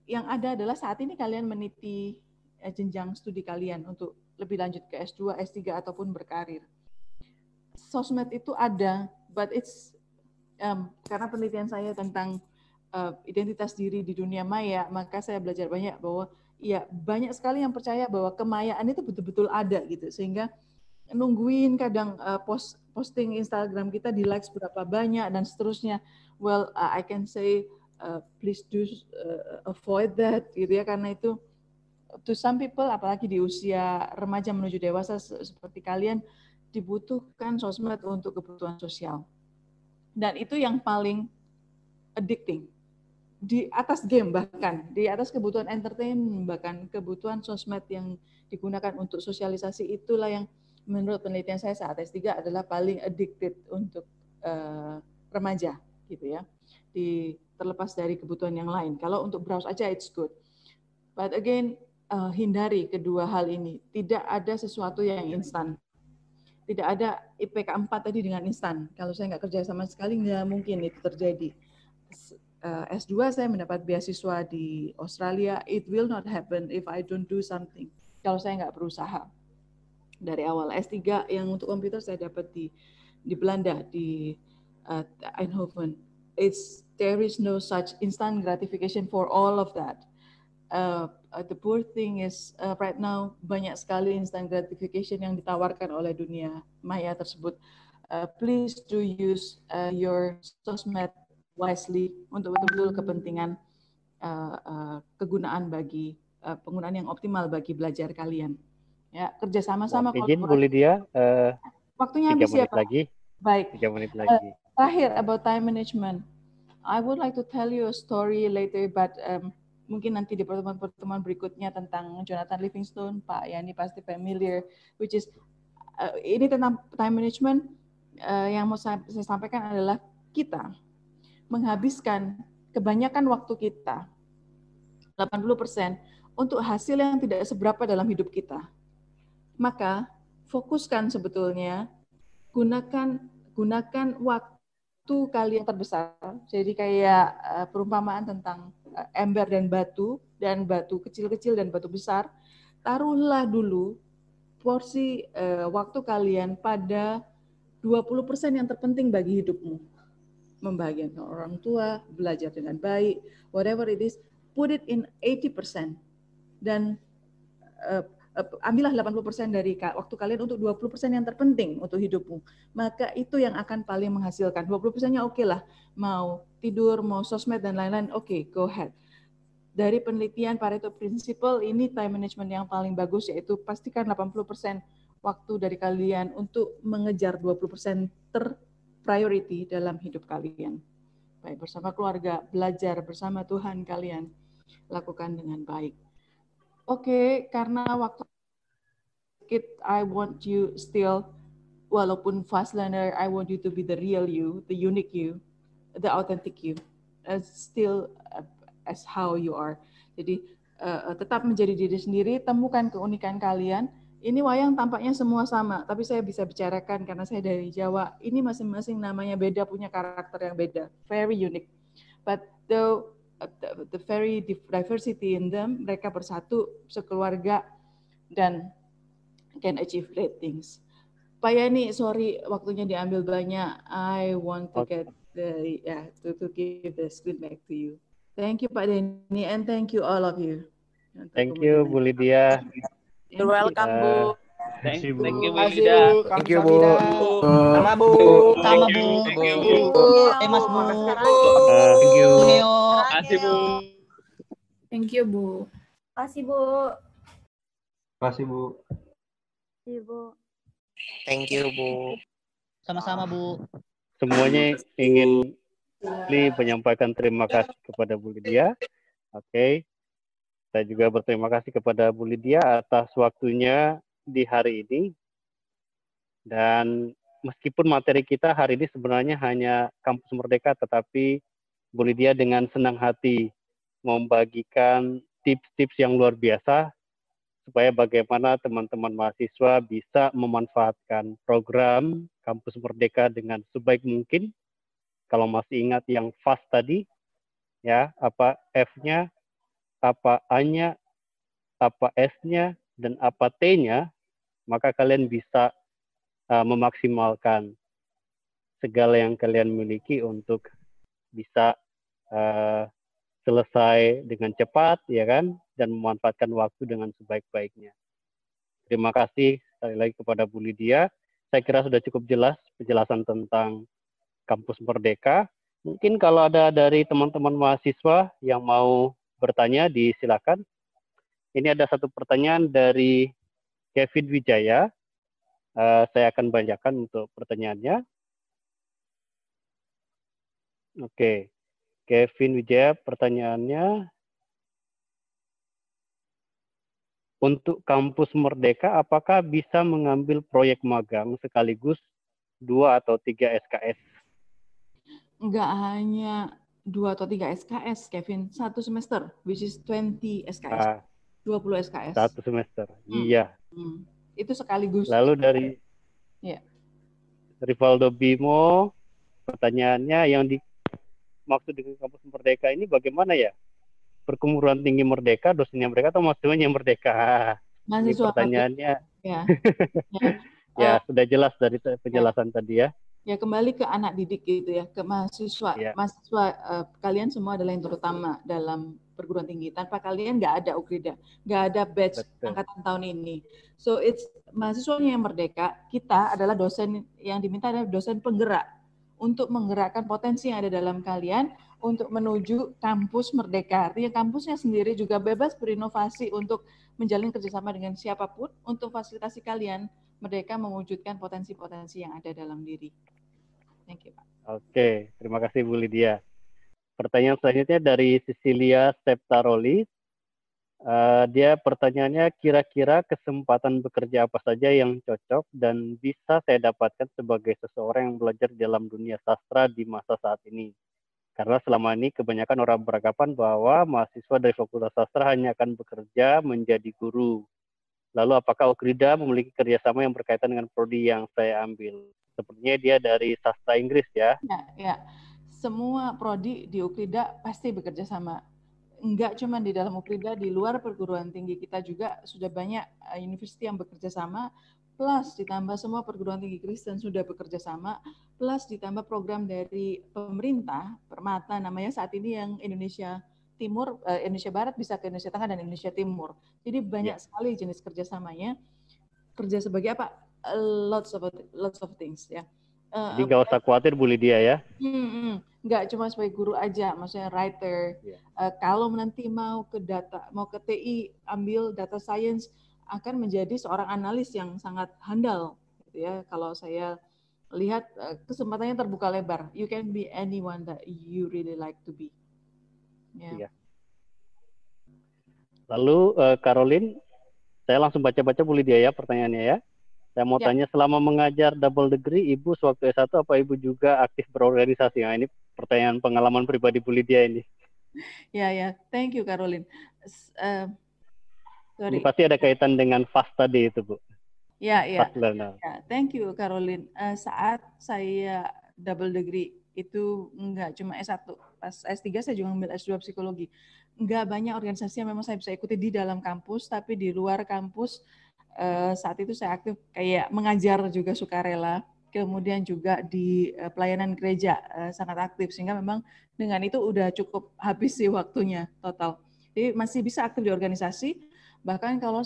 Yang ada adalah saat ini kalian meniti jenjang studi kalian untuk lebih lanjut ke S2, S3 ataupun berkarir. Sosmed itu ada, but it's karena penelitian saya tentang identitas diri di dunia maya, maka saya belajar banyak bahwa ya banyak sekali yang percaya bahwa kemayaan itu betul-betul ada gitu, sehingga nungguin kadang posting Instagram kita di likes berapa banyak dan seterusnya. Well, I can say please do avoid that gitu ya, karena itu to some people, apalagi di usia remaja menuju dewasa seperti kalian, dibutuhkan sosmed untuk kebutuhan sosial. Dan itu yang paling addicting. Di atas game bahkan, di atas kebutuhan entertainment, bahkan kebutuhan sosmed yang digunakan untuk sosialisasi, itulah yang menurut penelitian saya saat S3 adalah paling addicted untuk remaja gitu ya. Terlepas dari kebutuhan yang lain. Kalau untuk browse aja it's good. But again, hindari kedua hal ini. Tidak ada sesuatu yang instan. Tidak ada IPK 4 tadi dengan instan. Kalau saya nggak kerja sama sekali, nggak mungkin itu terjadi. S2 saya mendapat beasiswa di Australia. It will not happen if I don't do something. Kalau saya nggak berusaha. Dari awal S3 yang untuk komputer saya dapat di Belanda, di Eindhoven. There is no such instant gratification for all of that. The poor thing is right now banyak sekali instant gratification yang ditawarkan oleh dunia maya tersebut. Please do use your sosmed wisely untuk betul-betul kepentingan kegunaan bagi penggunaan yang optimal bagi belajar kalian. Ya, kerja sama-sama. Izin Bu Lydia, waktunya 3 habis ya menit Pak. lagi. Baik. 3 menit lagi. Terakhir about time management. I would like to tell you a story later, but mungkin nanti di pertemuan berikutnya tentang Jonathan Livingstone. Pak Yani pasti familiar, which is ini tentang time management. Yang mau saya sampaikan adalah kita menghabiskan kebanyakan waktu kita, 80%, untuk hasil yang tidak seberapa dalam hidup kita. Maka fokuskan sebetulnya, gunakan waktu kalian terbesar. Jadi kayak perumpamaan tentang ember dan batu kecil-kecil dan batu besar. Taruhlah dulu porsi waktu kalian pada 20% yang terpenting bagi hidupmu. Membahagiakan orang tua, belajar dengan baik, whatever it is, put it in 80%. Dan ambillah 80% dari waktu kalian untuk 20% yang terpenting untuk hidupmu. Maka itu yang akan paling menghasilkan. 20%-nya oke lah. Mau tidur, mau sosmed, dan lain-lain, oke, go ahead. Dari penelitian Pareto Principle, ini time management yang paling bagus, yaitu pastikan 80% waktu dari kalian untuk mengejar 20% terpriority dalam hidup kalian. Baik bersama keluarga, belajar bersama Tuhan kalian, lakukan dengan baik. Oke, karena waktu I want you still, walaupun fast learner, I want you to be the real you, the unique you, the authentic you, still as how you are. Jadi tetap menjadi diri sendiri, temukan keunikan kalian. Ini wayang tampaknya semua sama, tapi saya bisa bicarakan karena saya dari Jawa. Ini masing-masing namanya beda, punya karakter yang beda, very unique. But though the very diversity in them, mereka bersatu sekeluarga dan can achieve great things. Pak Yani, sorry waktunya diambil banyak. I want to get to give the screen back to you. Thank you Pak Denny and thank you all of you. Thank you Bu Lydia. You're welcome Bu. Thank you, Thank you, Bu Bu Lida. Lida. Thank you, Bu. Sama, Bu. Sama, Thank Bu. you, thank you. Mas Bu. Thank you. Neo. Makasih, Bu. Thank you, Bu. Kasih, Bu. Makasih, Bu. Ibu. Thank you, Bu. Sama-sama, Bu. Semuanya ingin menyampaikan terima kasih kepada Bu Lydia. Oke. Saya juga berterima kasih kepada Bu Lydia atas waktunya di hari ini. Dan meskipun materi kita hari ini sebenarnya hanya Kampus Merdeka, tetapi Bu Lydia dengan senang hati membagikan tips-tips yang luar biasa supaya bagaimana teman-teman mahasiswa bisa memanfaatkan program Kampus Merdeka dengan sebaik mungkin. Kalau masih ingat yang FAST tadi, ya, apa F-nya, apa A-nya, apa S-nya, dan apa T-nya, maka kalian bisa memaksimalkan segala yang kalian miliki untuk bisa selesai dengan cepat, ya kan, dan memanfaatkan waktu dengan sebaik-baiknya. Terima kasih sekali lagi kepada Bu Lydia. Saya kira sudah cukup jelas penjelasan tentang Kampus Merdeka. Mungkin kalau ada dari teman-teman mahasiswa yang mau bertanya, disilakan. Ini ada satu pertanyaan dari Kevin Wijaya. Saya akan bacakan untuk pertanyaannya. Oke, Kevin Wijaya, pertanyaannya, untuk Kampus Merdeka, apakah bisa mengambil proyek magang sekaligus 2 atau 3 SKS? Nggak hanya 2 atau 3 SKS, Kevin. 1 semester, which is 20 SKS. 20 SKS. 1 semester, iya. Itu sekaligus. Lalu dari Rivaldo Bimo, pertanyaannya yang dimaksud dengan Kampus Merdeka ini bagaimana ya? Perguruan tinggi Merdeka, dosennya mereka atau mahasiswanya Merdeka? Ini pertanyaannya. Ya, sudah jelas dari penjelasan tadi ya. Ya, kembali ke anak didik gitu ya, ke mahasiswa. Mahasiswa kalian semua adalah yang terutama dalam perguruan tinggi. Tanpa kalian nggak ada UKRIDA, nggak ada batch angkatan tahun ini. So it's mahasiswanya yang merdeka. Kita adalah dosen yang diminta adalah dosen penggerak untuk menggerakkan potensi yang ada dalam kalian untuk menuju kampus merdeka. Artinya kampusnya sendiri juga bebas berinovasi untuk menjalin kerjasama dengan siapapun untuk fasilitasi kalian merdeka mewujudkan potensi-potensi yang ada dalam diri. Thank you, Pak. Oke, terima kasih Bu Lydia. Pertanyaan selanjutnya dari Cecilia Septaroli. Dia pertanyaannya, kira-kira kesempatan bekerja apa saja yang cocok dan bisa saya dapatkan sebagai seseorang yang belajar dalam dunia sastra di masa saat ini? Karena selama ini kebanyakan orang beranggapan bahwa mahasiswa dari Fakultas Sastra hanya akan bekerja menjadi guru. Lalu apakah UKRIDA memiliki kerjasama yang berkaitan dengan prodi yang saya ambil? Sepertinya dia dari sastra Inggris ya. Ya. Semua prodi di UKRIDA pasti bekerja sama. Enggak cuma di dalam UKRIDA, di luar perguruan tinggi kita juga sudah banyak universitas yang bekerja sama, plus ditambah semua perguruan tinggi Kristen sudah bekerja sama, plus ditambah program dari pemerintah, Permata namanya saat ini yang Indonesia Timur, Indonesia Barat bisa ke Indonesia Tengah dan Indonesia Timur. Jadi banyak sekali jenis kerjasamanya. Kerja sebagai apa? Lots of things ya. Jadi nggak usah khawatir Bu Lydia ya. Nggak cuma sebagai guru aja, maksudnya writer. Kalau nanti mau ke TI ambil data science, akan menjadi seorang analis yang sangat handal. Gitu ya. Kalau saya lihat kesempatannya terbuka lebar. You can be anyone that you really like to be. Ya. Lalu Caroline, saya langsung baca-baca Bu Lydia ya pertanyaannya ya. Saya mau tanya, selama mengajar double degree, Ibu sewaktu S1 apa Ibu juga aktif berorganisasi? Nah, ini pertanyaan pengalaman pribadi Bu Lydia ini. Ya. Thank you, Caroline. Ini pasti ada kaitan dengan FAST tadi itu, Bu. Ya. Thank you, Caroline. Saat saya double degree, itu enggak cuma S1. Pas S3 saya juga ambil S2 psikologi. Enggak banyak organisasi yang memang saya bisa ikuti di dalam kampus, tapi di luar kampus saat itu saya aktif kayak mengajar juga sukarela, kemudian juga di pelayanan gereja sangat aktif, sehingga memang dengan itu udah cukup habis sih waktunya total. Jadi masih bisa aktif di organisasi, bahkan kalau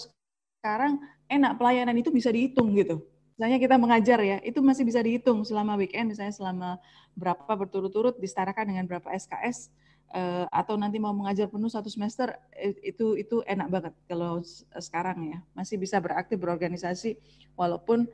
sekarang enak, pelayanan itu bisa dihitung gitu. Misalnya kita mengajar ya, itu masih bisa dihitung selama weekend, misalnya selama berapa berturut-turut disetarakan dengan berapa SKS, atau nanti mau mengajar penuh 1 semester, itu enak banget kalau sekarang ya. Masih bisa beraktif, berorganisasi, walaupun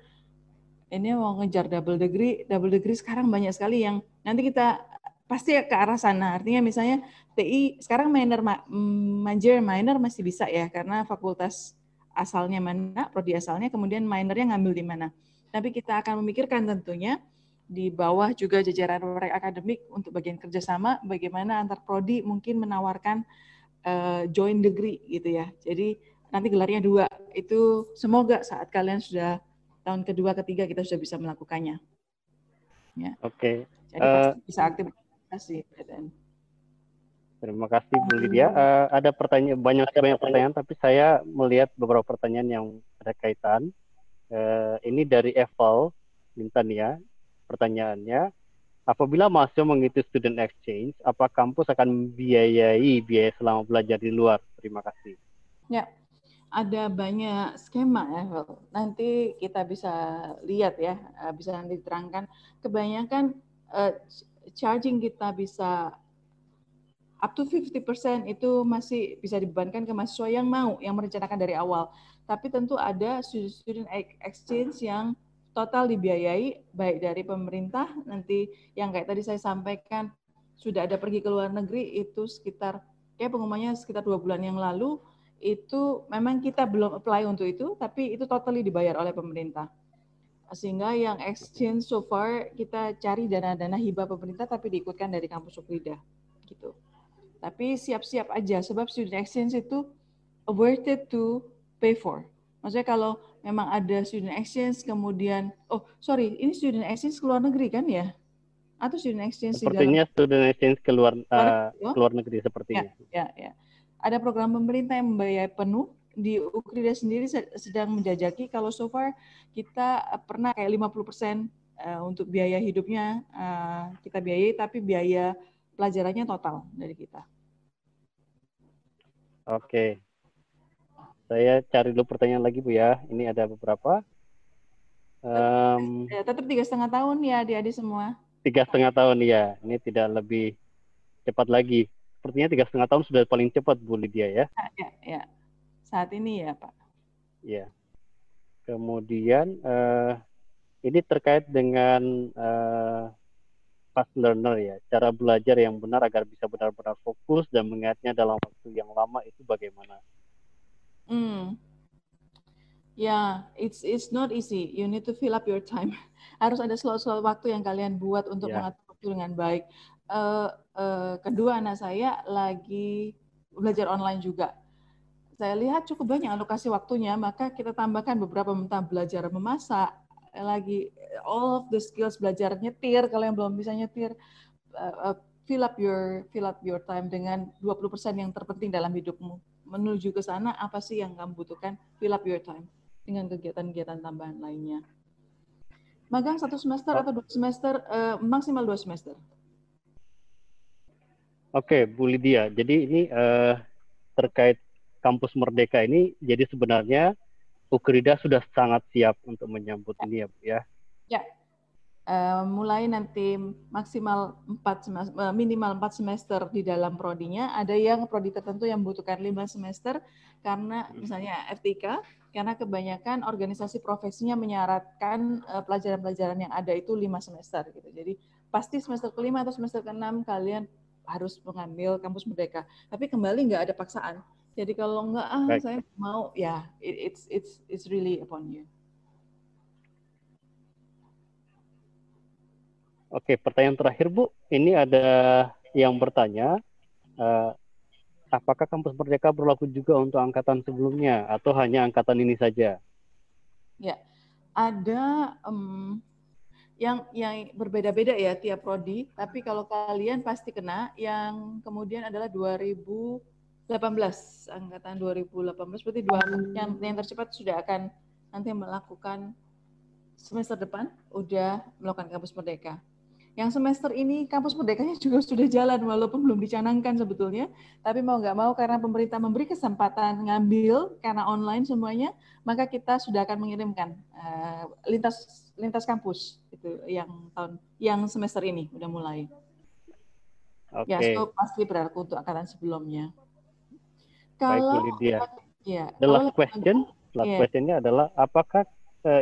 ini mau ngejar double degree sekarang banyak sekali yang nanti kita pasti ke arah sana. Artinya misalnya TI sekarang major minor masih bisa ya, karena fakultas asalnya mana, prodi asalnya, kemudian minornya ngambil di mana. Tapi kita akan memikirkan tentunya di bawah juga jajaran proyek akademik untuk bagian kerjasama, bagaimana antar prodi mungkin menawarkan joint degree gitu ya. Jadi nanti gelarnya 2. Itu semoga saat kalian sudah tahun kedua, ketiga kita sudah bisa melakukannya. Ya. Oke. Jadi pasti bisa aktivitas. Terima kasih Bu Lydia. Ada banyak pertanyaan, tapi saya melihat beberapa pertanyaan yang ada kaitan. Ini dari Eval Bintan ya. Pertanyaannya, apabila mahasiswa mengikuti student exchange, apa kampus akan membiayai biaya selama belajar di luar? Terima kasih. Ya, ada banyak skema ya. Nanti kita bisa lihat ya, bisa nanti diterangkan. Kebanyakan charging kita bisa up to 50% itu masih bisa dibebankan ke mahasiswa yang mau, yang merencanakan dari awal. Tapi tentu ada student exchange yang total dibiayai, baik dari pemerintah, nanti yang kayak tadi saya sampaikan, sudah ada pergi ke luar negeri, itu sekitar, kayak pengumumannya sekitar 2 bulan yang lalu, itu memang kita belum apply untuk itu, tapi itu totally dibayar oleh pemerintah. Sehingga yang exchange so far, kita cari dana-dana hibah pemerintah, tapi diikutkan dari kampus Ukrida. Gitu. Tapi siap-siap aja, sebab student exchange itu worth it to pay for. Maksudnya kalau memang ada student exchange, kemudian, ini student exchange ke luar negeri kan ya? Atau student exchange sepertinya di dalam... student exchange ke luar negeri sepertinya. Ya. Ada program pemerintah yang membayar penuh, di Ukrida sendiri sedang menjajaki, kalau so far kita pernah kayak 50% untuk biaya hidupnya kita biayai, tapi biaya pelajarannya total dari kita. Oke. Saya cari dulu pertanyaan lagi Bu ya. Ini ada beberapa. Tetap 3,5 tahun ya adik-adik semua. 3,5 tahun ya. Ini tidak lebih cepat lagi. Sepertinya 3,5 tahun sudah paling cepat Bu Lydia ya. Ya. Saat ini ya Pak. Ya. Kemudian ini terkait dengan fast learner ya, cara belajar yang benar agar bisa benar-benar fokus dan mengingatnya dalam waktu yang lama itu bagaimana? Ya, it's not easy. You need to fill up your time. Harus ada slot-slot waktu yang kalian buat untuk mengatur waktu dengan baik. Kedua anak saya lagi belajar online juga. Saya lihat cukup banyak alokasi waktunya, maka kita tambahkan beberapa tentang belajar memasak, lagi all of the skills, belajar nyetir kalau yang belum bisa nyetir, fill up your time dengan 20% yang terpenting dalam hidupmu. Menuju ke sana, apa sih yang kamu butuhkan? Fill up your time dengan kegiatan-kegiatan tambahan lainnya. Magang 1 semester atau 2 semester, maksimal 2 semester. Oke, Bu Lydia. Jadi ini terkait Kampus Merdeka ini, jadi sebenarnya Ukrida sudah sangat siap untuk menyambut ini ya Bu ya? Ya. Mulai nanti maksimal 4 semester, minimal 4 semester di dalam prodinya. Ada yang prodi tertentu yang membutuhkan 5 semester karena misalnya FTIK, karena kebanyakan organisasi profesinya menyaratkan pelajaran-pelajaran yang ada itu 5 semester gitu. Jadi pasti semester ke-5 atau semester ke-6 kalian harus mengambil Kampus Merdeka. Tapi kembali nggak ada paksaan. Jadi kalau nggak, saya mau, ya it's really upon you. Oke, pertanyaan terakhir Bu. Ini ada yang bertanya, apakah Kampus Merdeka berlaku juga untuk angkatan sebelumnya atau hanya angkatan ini saja? Ya, ada yang berbeda-beda ya tiap prodi. Tapi kalau kalian pasti kena, yang kemudian adalah 2018, angkatan 2018 berarti yang tercepat sudah akan nanti melakukan semester depan udah melakukan Kampus Merdeka. Yang semester ini kampus merdekanya juga sudah jalan walaupun belum dicanangkan sebetulnya, tapi mau nggak mau karena pemerintah memberi kesempatan ngambil karena online semuanya, maka kita sudah akan mengirimkan lintas kampus itu yang semester ini udah mulai. Oke. Ya, so pasti berlaku untuk angkatan sebelumnya. Baik, Bu Kalau Lydia. ya, The last questionnya adalah apakah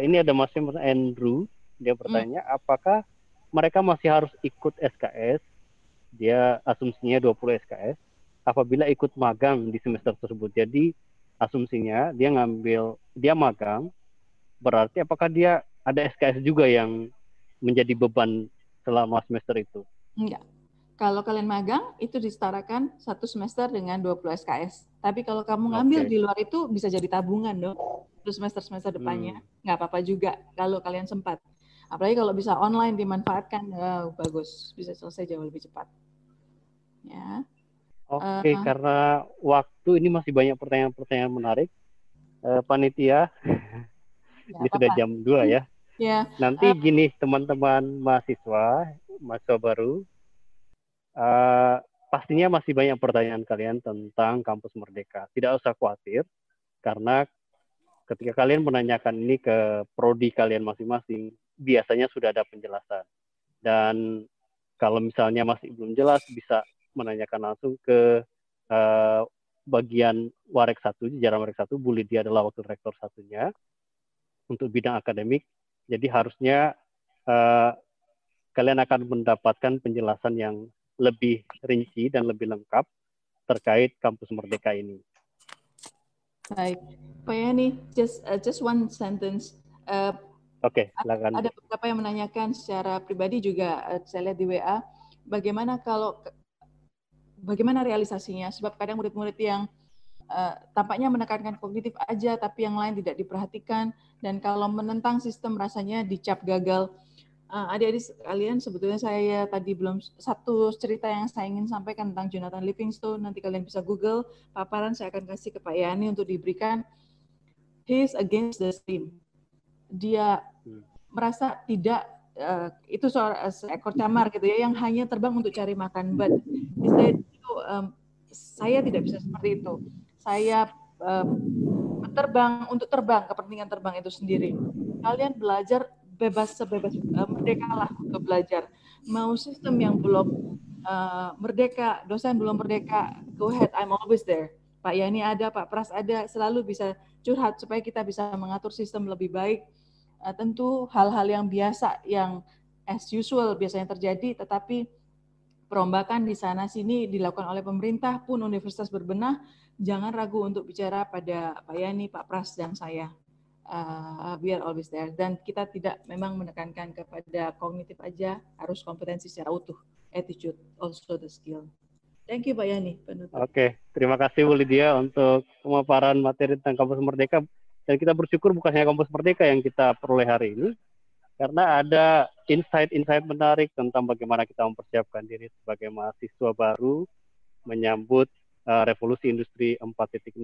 ini ada Mas Andrew, dia bertanya apakah mereka masih harus ikut SKS, dia asumsinya 20 SKS, apabila ikut magang di semester tersebut. Jadi asumsinya dia magang, berarti apakah dia ada SKS juga yang menjadi beban selama semester itu? Enggak. Kalau kalian magang, itu disetarakan 1 semester dengan 20 SKS. Tapi kalau kamu ngambil di luar itu bisa jadi tabungan dong. Terus semester-semester depannya, nggak apa-apa juga kalau kalian sempat. Apalagi kalau bisa online dimanfaatkan, bagus. Bisa selesai jauh lebih cepat. Ya. Oke, karena waktu ini masih banyak pertanyaan-pertanyaan menarik. Panitia, ini sudah jam 2 ya. Ya. Nanti gini teman-teman mahasiswa baru, pastinya masih banyak pertanyaan kalian tentang Kampus Merdeka. Tidak usah khawatir, karena ketika kalian menanyakan ini ke prodi kalian masing-masing, biasanya sudah ada penjelasan. Dan kalau misalnya masih belum jelas, bisa menanyakan langsung ke bagian Warek 1, jajaran Warek 1, Bu Lydia adalah wakil rektor satunya untuk bidang akademik. Jadi harusnya kalian akan mendapatkan penjelasan yang lebih rinci dan lebih lengkap terkait Kampus Merdeka ini. Baik, Pak Yani, just one sentence. Oke, silakan. Ada beberapa yang menanyakan secara pribadi juga, saya lihat di WA, bagaimana realisasinya? Sebab kadang murid-murid yang tampaknya menekankan kognitif aja, tapi yang lain tidak diperhatikan, dan kalau menentang sistem rasanya dicap gagal. Adik-adik sekalian, sebetulnya saya tadi belum satu cerita yang saya ingin sampaikan tentang Jonathan Livingstone. Nanti kalian bisa Google paparan, saya akan kasih ke Pak Yani untuk diberikan. He is against the stream. Dia merasa tidak itu seekor camar gitu ya yang hanya terbang untuk cari makan. But saya tidak bisa seperti itu. Saya terbang untuk terbang, kepentingan terbang itu sendiri. Kalian belajar bebas sebebas merdekalah untuk belajar. Mau sistem yang belum merdeka, dosen belum merdeka, go ahead, I'm always there. Pak Yani ada, Pak Pras ada, selalu bisa curhat supaya kita bisa mengatur sistem lebih baik. Tentu hal-hal yang biasa, yang as usual biasanya terjadi, tetapi perombakan di sana sini dilakukan oleh pemerintah pun universitas berbenah, jangan ragu untuk bicara pada Pak Yani, Pak Pras, dan saya. We are always there. Dan kita tidak memang menekankan kepada kognitif aja, harus kompetensi secara utuh, attitude, also the skill. Thank you Pak Yani. Oke, terima kasih Bu Lydia untuk pemaparan materi tentang Kampus Merdeka. Dan kita bersyukur bukan hanya Kampus Merdeka yang kita peroleh hari ini, karena ada insight-insight menarik tentang bagaimana kita mempersiapkan diri sebagai mahasiswa baru menyambut revolusi industri 4.0.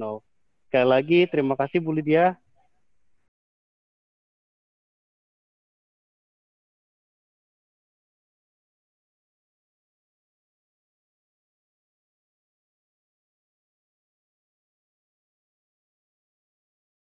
Sekali lagi, terima kasih Bu Lydia